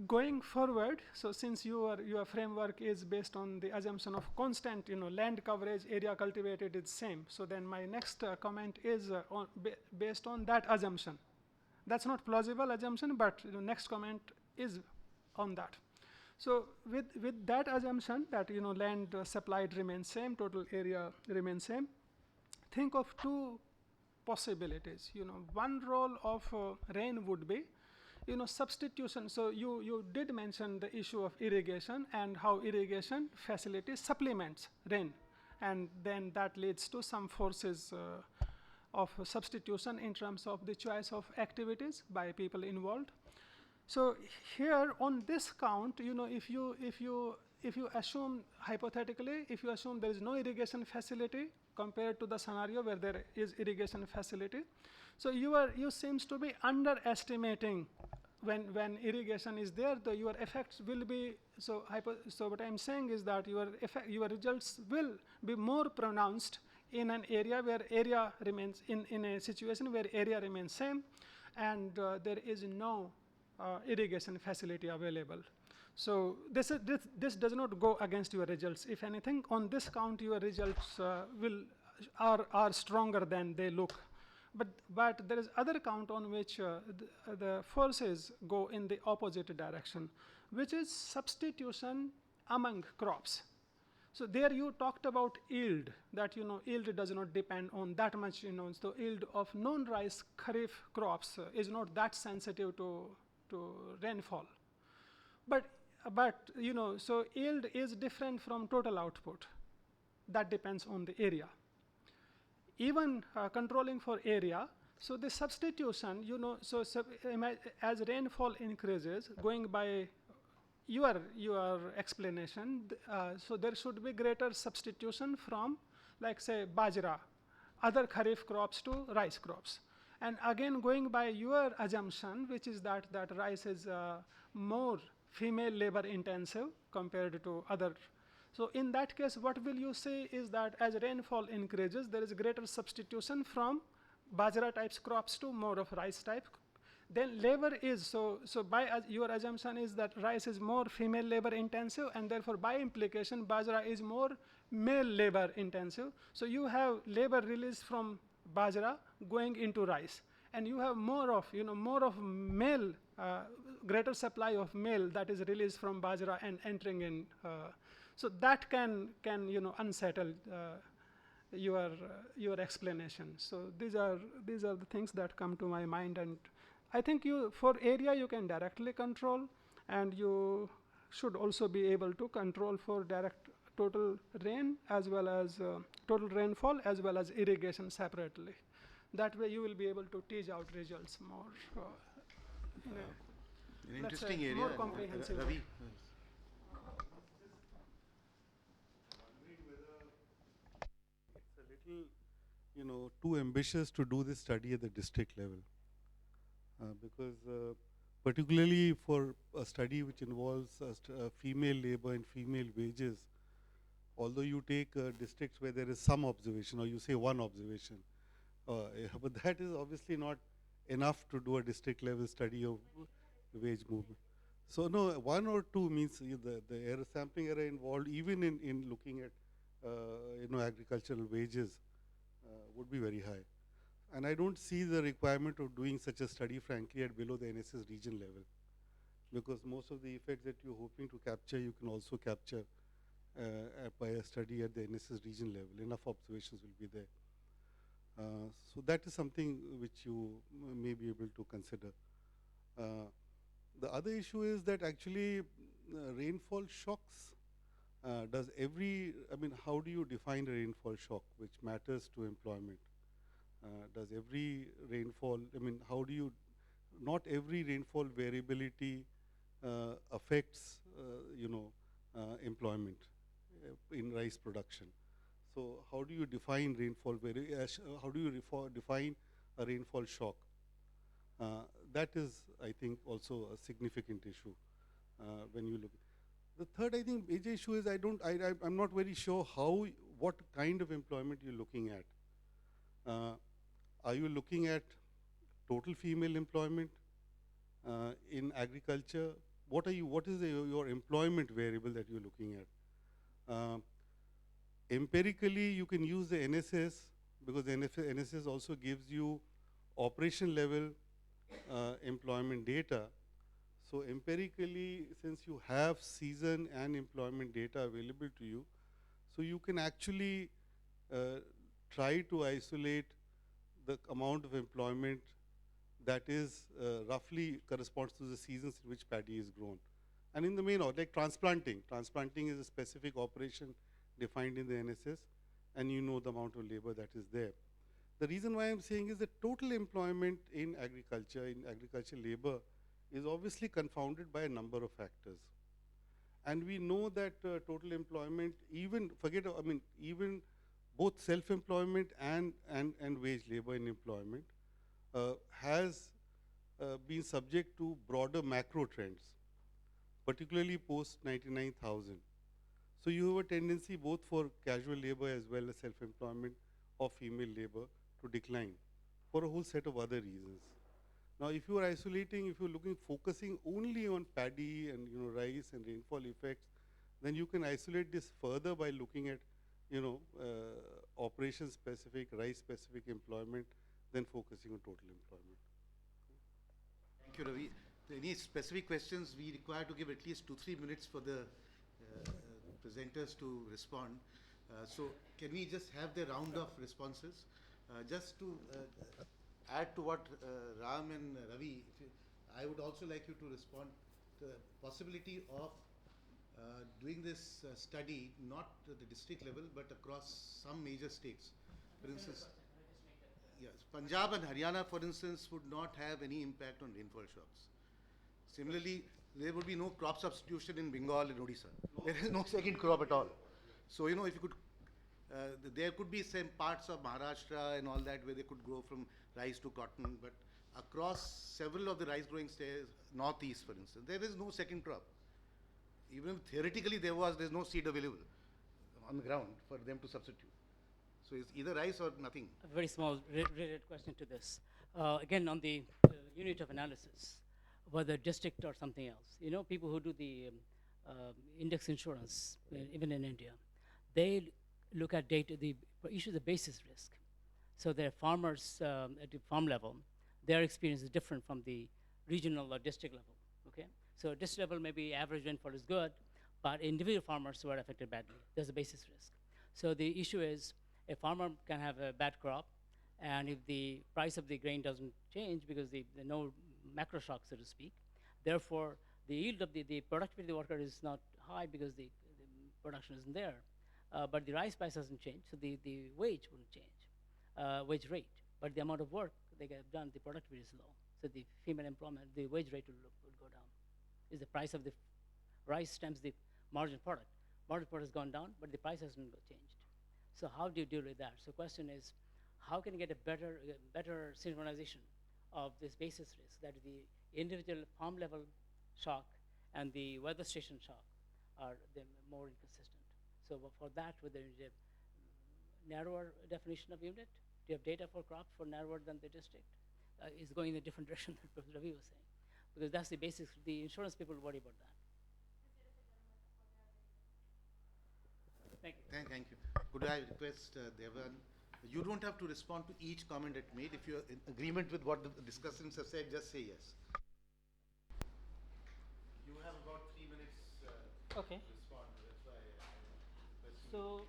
Going forward, so since your framework is based on the assumption of constant land coverage, area cultivated is same, so then my next comment is based on that assumption. That's not plausible assumption, but next comment is on that. So with that assumption that land supplied remains same, total area remains same, think of two possibilities. One role of rain would be substitution. So you did mention the issue of irrigation and how irrigation facility supplements rain, and then that leads to some forces of substitution in terms of the choice of activities by people involved. So here on this count, if you assume hypothetically, if you assume there is no irrigation facility compared to the scenario where there is irrigation facility, so you seems to be underestimating when irrigation is there, your effects will be so what I'm saying is that your results will be more pronounced in an area where area remains in a situation where area remains same and there is no irrigation facility available. So this does not go against your results. If anything, on this count, your results are stronger than they look. But there is other count on which the forces go in the opposite direction, which is substitution among crops. So there you talked about yield, that yield does not depend on that much. So yield of non-rice kharif crops is not that sensitive to rainfall. But so yield is different from total output. That depends on the area. Even controlling for area, so the substitution, as rainfall increases, going by your explanation, so there should be greater substitution from, like say, bajra, other kharif crops to rice crops. And again, going by your assumption, which is that rice is more female labor intensive compared to other. So in that case, what will you say is that as rainfall increases, there is greater substitution from bajra types crops to more of rice type. Then labor is, so by your assumption is that rice is more female labor intensive, and therefore by implication bajra is more male labor intensive. So you have labor released from bajra going into rice, and you have more of male greater supply of meal that is released from bajra and entering in. So that can unsettle your explanation. So these are the things that come to my mind, and I think for area you can directly control, and you should also be able to control for direct total rain as well as total rainfall as well as irrigation separately. That way you will be able to tease out results more in An let's interesting say, area. more comprehensive. Ravi. Wondering whether it's a little, too ambitious to do this study at the district level. Because particularly for a study which involves female labor and female wages, although you take districts where there is some observation, or you say one observation, but that is obviously not enough to do a district level study of wage movement. So no, 1 or 2 means the error, sampling error involved even in looking at agricultural wages would be very high. And I don't see the requirement of doing such a study, frankly, at below the NSS region level, because most of the effects that you're hoping to capture, you can also capture by a study at the NSS region level. Enough observations will be there. So that is something which you may be able to consider. The other issue is that actually rainfall shocks. How do you define a rainfall shock which matters to employment? Does every rainfall, how do you, not every rainfall variability affects, employment in rice production. So how do you define rainfall how do you define a rainfall shock? That is, I think, also a significant issue when you look. The third, I think, major issue is I'm not very sure what kind of employment you're looking at. Are you looking at total female employment in agriculture? What is your employment variable that you're looking at? Empirically, you can use the NSS, because the NSS also gives you operation level employment data. So empirically, since you have season and employment data available to you, so you can actually try to isolate the amount of employment that is roughly corresponds to the seasons in which paddy is grown. And in the main, like transplanting is a specific operation defined in the NSS, and you know the amount of labor that is there. The reason why I'm saying is that total employment in agriculture labor is obviously confounded by a number of factors. And we know that total employment, even both self-employment and wage labor in employment has been subject to broader macro trends, particularly post 99,000. So you have a tendency both for casual labor as well as self-employment of female labor to decline for a whole set of other reasons. Now, if you are focusing only on paddy and rice and rainfall effects, then you can isolate this further by looking at operation-specific, rice-specific employment, then focusing on total employment. Thank you, Ravi. Any specific questions? We require to give at least 2-3 minutes for the presenters to respond. So can we just have the round of responses? Just to add to what Ram and Ravi, I would also like you to respond to the possibility of doing this study not at the district level but across some major states. For instance, yes, Punjab and Haryana, for instance, would not have any impact on rainfall shocks. Similarly, there would be no crop substitution in Bengal and Odisha. There is no second crop at all. So, if you could, there could be some parts of Maharashtra and all that where they could grow from rice to cotton, but across several of the rice growing states, northeast, for instance, there is no second crop. Even theoretically there's no seed available on the ground for them to substitute. So it's either rice or nothing. A very small related question to this. Again, on the unit of analysis, whether district or something else. People who do the index insurance, even in India, they look at data, the issue of the basis risk. So their farmers at the farm level, their experience is different from the regional or district level. Okay, So district level, maybe average rainfall is good, but individual farmers were affected badly. There's a basis risk. So the issue is a farmer can have a bad crop, and if the price of the grain doesn't change because the no macro shock, so to speak, therefore the yield of the productivity of the worker is not high because the production isn't there. But the rice price hasn't changed, so the wage wouldn't change, wage rate. But the amount of work they get done, the productivity is low. So the female employment, the wage rate will go down. Is the price of the rice times the marginal product. Marginal product has gone down, but the price hasn't changed. So how do you deal with that? So question is, how can you get a better synchronization of this basis risk, that the individual farm level shock and the weather station shock are more inconsistent. So for that, whether you have narrower definition of unit, do you have data for crops for narrower than the district? Is going in a different direction than Professor Ravi was saying. Because that's the basics, the insurance people worry about that. Thank you. Thank you. Could I request Devan, you don't have to respond to each comment it made. If you're in agreement with what the discussants have said, just say yes. You have about 3 minutes Okay. to respond. That's why So,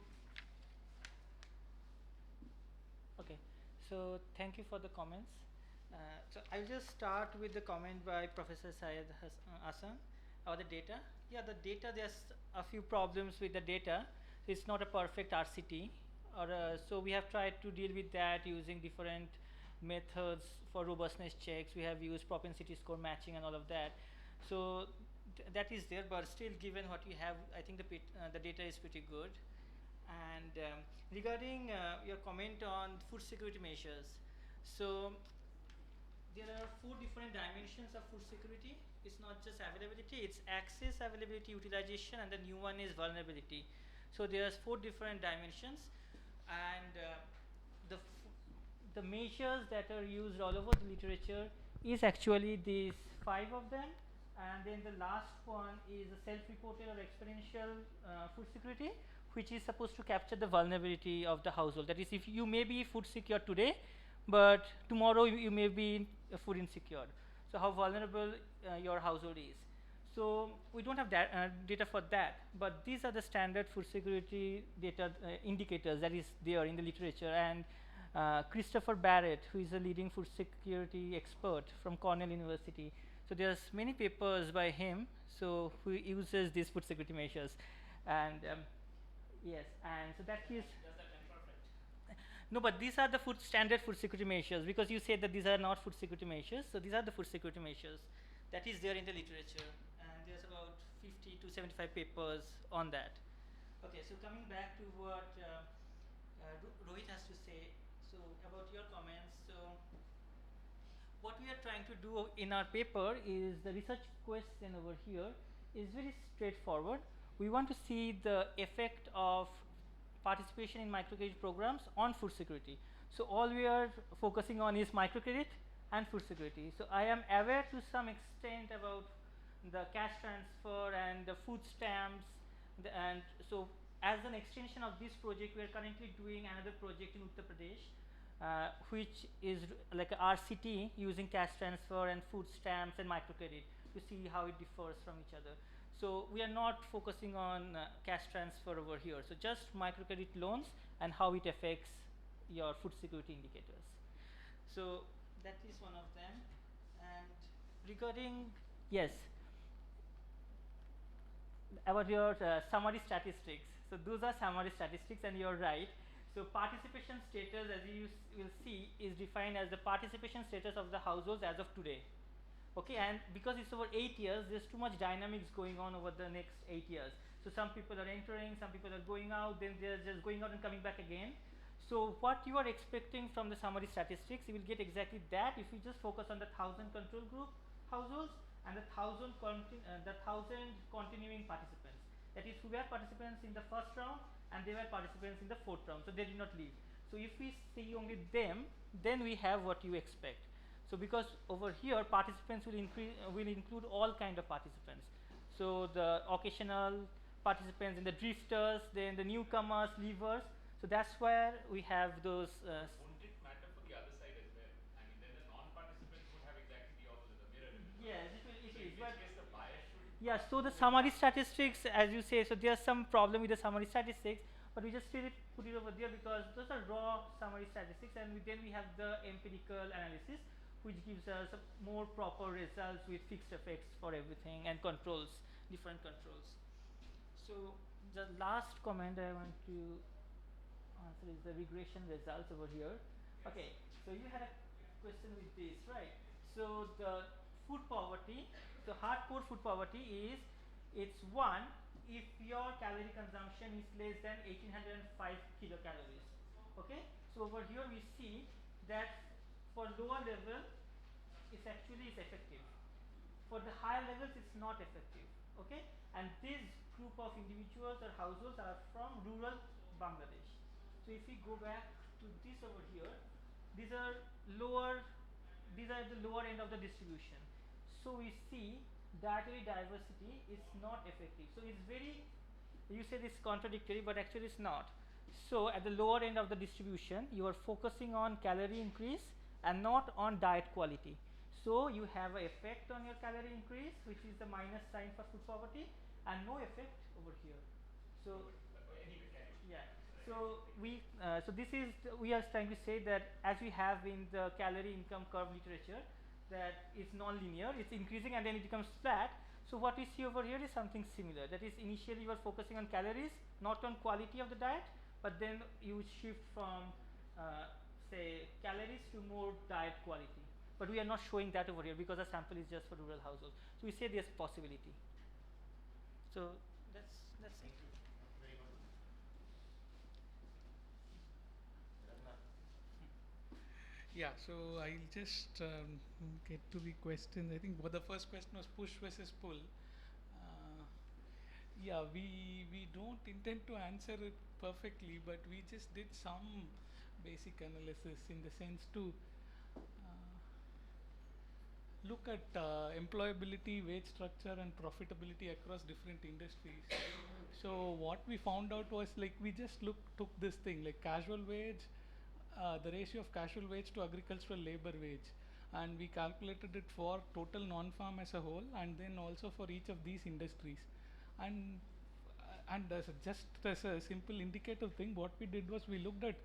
okay. So thank you for the comments. So I'll just start with the comment by Professor Syed Hassan about the data. Yeah, the data, there's a few problems with the data. It's not a perfect RCT, or so we have tried to deal with that using different methods for robustness checks. We have used propensity score matching and all of that. So that is there, but still, given what we have, I think the data is pretty good. And regarding your comment on food security measures, so there are 4 different dimensions of food security. It's not just availability, it's access, availability, utilization, and the new one is vulnerability. So there's 4 different dimensions, and the measures that are used all over the literature is actually these 5 of them, and then the last one is a self-reported or experiential food security, which is supposed to capture the vulnerability of the household. That is, if you may be food secure today, but tomorrow you may be food insecure. So how vulnerable your household is. So we don't have data for that, but these are the standard food security data indicators that is there in the literature. And Christopher Barrett, who is a leading food security expert from Cornell University, so there's many papers by him, so who uses these food security measures. And yes, and so that is. No, but these are the standard food security measures, because you said that these are not food security measures. So these are the food security measures that is there in the literature, and there's about 50 to 75 papers on that. Okay, so coming back to what Rohit has to say, so about your comments. So what we are trying to do in our paper is the research question over here is very straightforward. We want to see the effect of participation in microcredit programs on food security. So all we are focusing on is microcredit and food security. So I am aware to some extent about the cash transfer and the food stamps, and so as an extension of this project, we are currently doing another project in Uttar Pradesh, which is like a RCT using cash transfer and food stamps and microcredit to see how it differs from each other. So we are not focusing on cash transfer over here. So just microcredit loans and how it affects your food security indicators. So that is one of them. And regarding, yes, about your summary statistics. So those are summary statistics, and you're right. So participation status, as you will see, is defined as the participation status of the households as of today. Okay, and because it's over 8 years, there's too much dynamics going on over the next 8 years. So some people are entering, some people are going out, then they're just going out and coming back again. So what you are expecting from the summary statistics, you will get exactly that if you just focus on the 1,000 control group households and the 1,000 continuing participants. That is, who were participants in the first round and they were participants in the 4th round, so they did not leave. So if we see only them, then we have what you expect. So because over here participants will include all kind of participants. So the occasional participants and the drifters, then the newcomers, leavers. So that's where we have those. Wouldn't it matter for the other side as well? I mean, then the non-participants would have exactly the opposite, the mirror image. Yes, it is. In which case the bias Yeah, so the summary statistics, as you say, so there's some problem with the summary statistics, but we just put it over there because those are raw summary statistics, and then we have the empirical analysis, which gives us a more proper results with fixed effects for everything and controls, different controls. So the last comment I want to answer is the regression results over here. Okay, so you had a question with this, right? So the food poverty, the hardcore food poverty is, it's one if your calorie consumption is less than 1805 kilocalories. Okay, so over here we see that for lower level it's actually is effective. For the higher levels it's not effective. Okay, and this group of individuals or households are from rural Bangladesh. So if we go back to this over here, these are lower, these are the lower end of the distribution. So we see dietary diversity is not effective. So it's very, you said it's contradictory, but actually it's not. So at the lower end of the distribution, you are focusing on calorie increase and not on diet quality. So you have an effect on your calorie increase, which is the minus sign for food poverty, and no effect over here. So yeah. So so this is we are trying to say that as we have in the calorie income curve literature, that it's non-linear, it's increasing and then it becomes flat. So what we see over here is something similar. That is, initially you are focusing on calories, not on quality of the diet, but then you shift from say calories to more diet quality. But we are not showing that over here because the sample is just for rural households. So we say there's possibility. So that's it. Yeah, so I'll just get to the questions. I think the first question was push versus pull. Yeah, we don't intend to answer it perfectly, but we just did some basic analysis in the sense to look at employability, wage structure, and profitability across different industries. So what we found out was, like, we just took this thing like casual wage, the ratio of casual wage to agricultural labor wage, and we calculated it for total non-farm as a whole, and then also for each of these industries. And just as a simple indicative thing, what we did was we looked at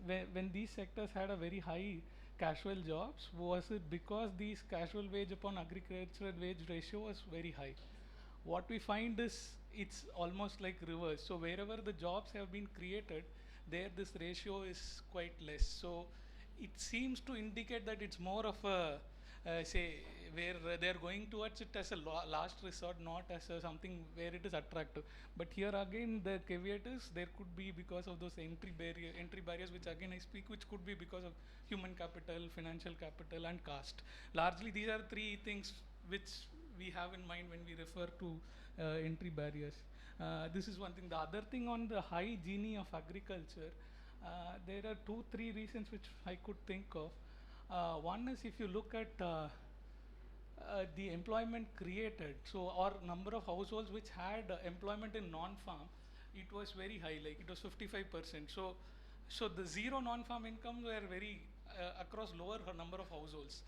when these sectors had a very high casual jobs, was it because these casual wage upon agricultural wage ratio was very high. What we find is it's almost like reverse. So wherever the jobs have been created, there this ratio is quite less. So it seems to indicate that it's more of a say where they're going towards it as a last resort, not as something where it is attractive. But here again the caveat is there could be because of those entry barriers, which again I speak, which could be because of human capital, financial capital, and caste. Largely these are three things which we have in mind when we refer to entry barriers. This is one thing. The other thing, on the high Gini of agriculture, there are 2-3 reasons which I could think of. One is, if you look at the employment created, so or number of households which had employment in non-farm, it was very high, like it was 55%. So the zero non-farm incomes were very across lower number of households.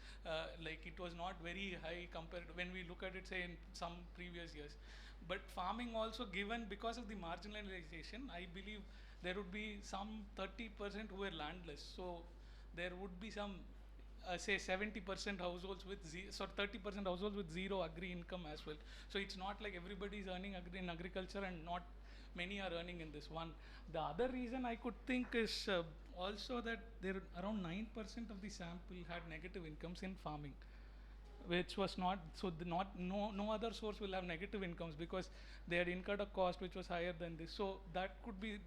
Like it was not very high compared when we look at it, say, in some previous years. But farming also, given because of the marginalization, I believe there would be some 30% who were landless. So there would be some say 70% households with 30% households with zero agri income as well. So it's not like everybody is earning in agriculture and not many are earning in this one. The other reason I could think is also that there around 9% of the sample had negative incomes in farming, which was not so. No other source will have negative incomes because they had incurred a cost which was higher than this. So that could be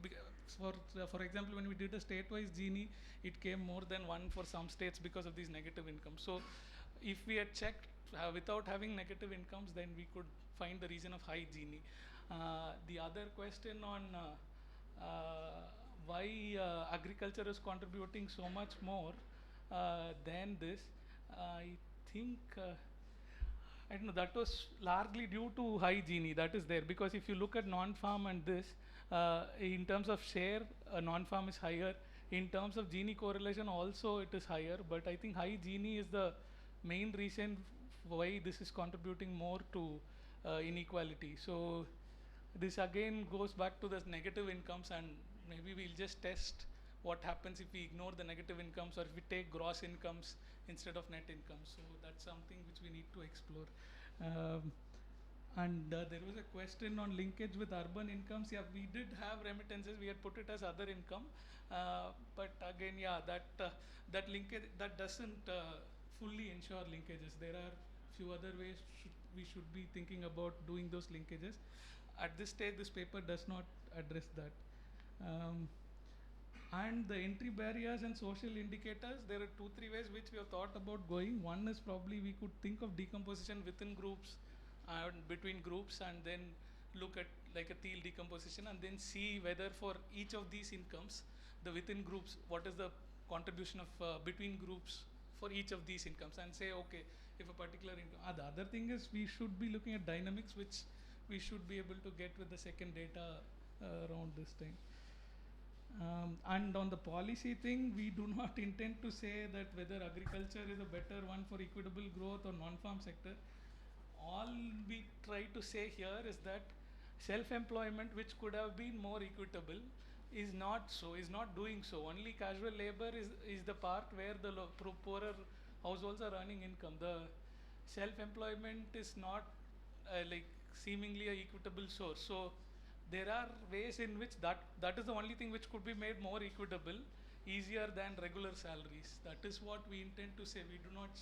for example, when we did a state-wise Gini, it came more than one for some states because of these negative incomes. So if we had checked without having negative incomes, then we could find the reason of high Gini. The other question on why agriculture is contributing so much more than this, I think I don't know, that was largely due to high Gini that is there, because if you look at non-farm and this, in terms of share, non-farm is higher. In terms of Gini correlation also it is higher, but I think high Gini is the main reason why this is contributing more to inequality. So this again goes back to the negative incomes, and maybe we'll just test what happens if we ignore the negative incomes or if we take gross incomes instead of net incomes. So that's something which we need to explore. Um, and there was a question on linkage with urban incomes. Yeah, we did have remittances. We had put it as other income, but again, yeah, that linkage that doesn't fully ensure linkages. There are few other ways we should be thinking about doing those linkages. At this stage, this paper does not address that. Um, and the entry barriers and social indicators, there are 2-3 ways which we have thought about going. One is probably we could think of decomposition within groups and between groups, and then look at like a Thiel decomposition, and then see whether for each of these incomes, the within groups, what is the contribution of between groups for each of these incomes, and say, okay, if a particular income. The other thing is we should be looking at dynamics, which we should be able to get with the second data around this time. And on the policy thing, we do not intend to say that whether agriculture is a better one for equitable growth or non-farm sector. All we try to say here is that self-employment, which could have been more equitable, is not so, is not doing so. Only casual labor is the part where the poorer households are earning income. The self-employment is not like seemingly a equitable source. So there are ways in which that is the only thing which could be made more equitable, easier than regular salaries. That is what we intend to say. We do not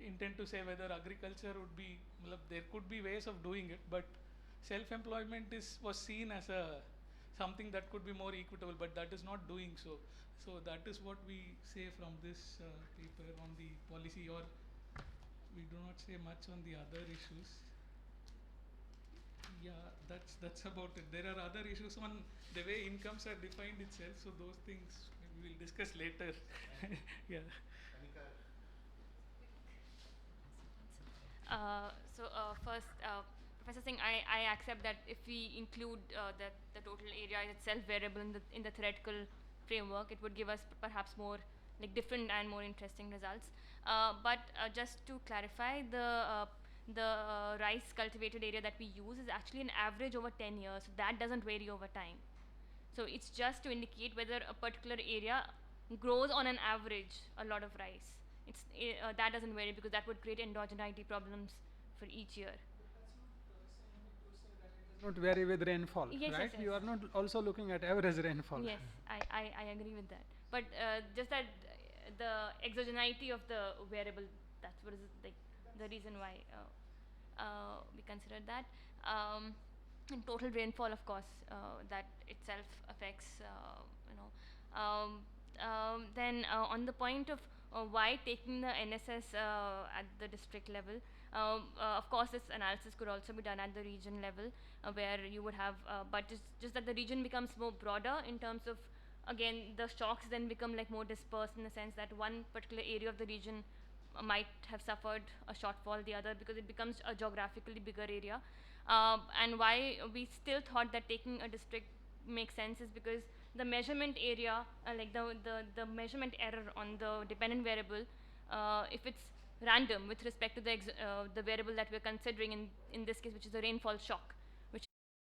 intend to say whether agriculture would be, there could be ways of doing it, but self-employment was seen as something that could be more equitable, but that is not doing so. So that is what we say from this paper on the policy, or we do not say much on the other issues. Yeah, that's about it. There are other issues on the way incomes are defined itself, so those things we will discuss later. Yeah. First, Professor Singh, I accept that if we include that the total area is itself variable in the theoretical framework, it would give us perhaps more like different and more interesting results. But just to clarify, the rice cultivated area that we use is actually an average over 10 years. So that doesn't vary over time. So it's just to indicate whether a particular area grows on an average a lot of rice. That doesn't vary because that would create endogeneity problems for each year. Not vary with rainfall, Yes, right? yes, yes. You are not also looking at average rainfall. Yes, I agree with that. But just that the exogeneity of the variable, that's what is like the reason why we considered that. And total rainfall, of course, that itself affects, you know. Then on the point of why taking the NSS at the district level, of course, this analysis could also be done at the region level, where you would have, but just that the region becomes more broader in terms of, again, the shocks then become like more dispersed in the sense that one particular area of the region might have suffered a shortfall, the other, because it becomes a geographically bigger area. And why we still thought that taking a district makes sense is because the measurement area, like the measurement error on the dependent variable, if it's random with respect to the variable that we're considering in this case, which is the rainfall shock,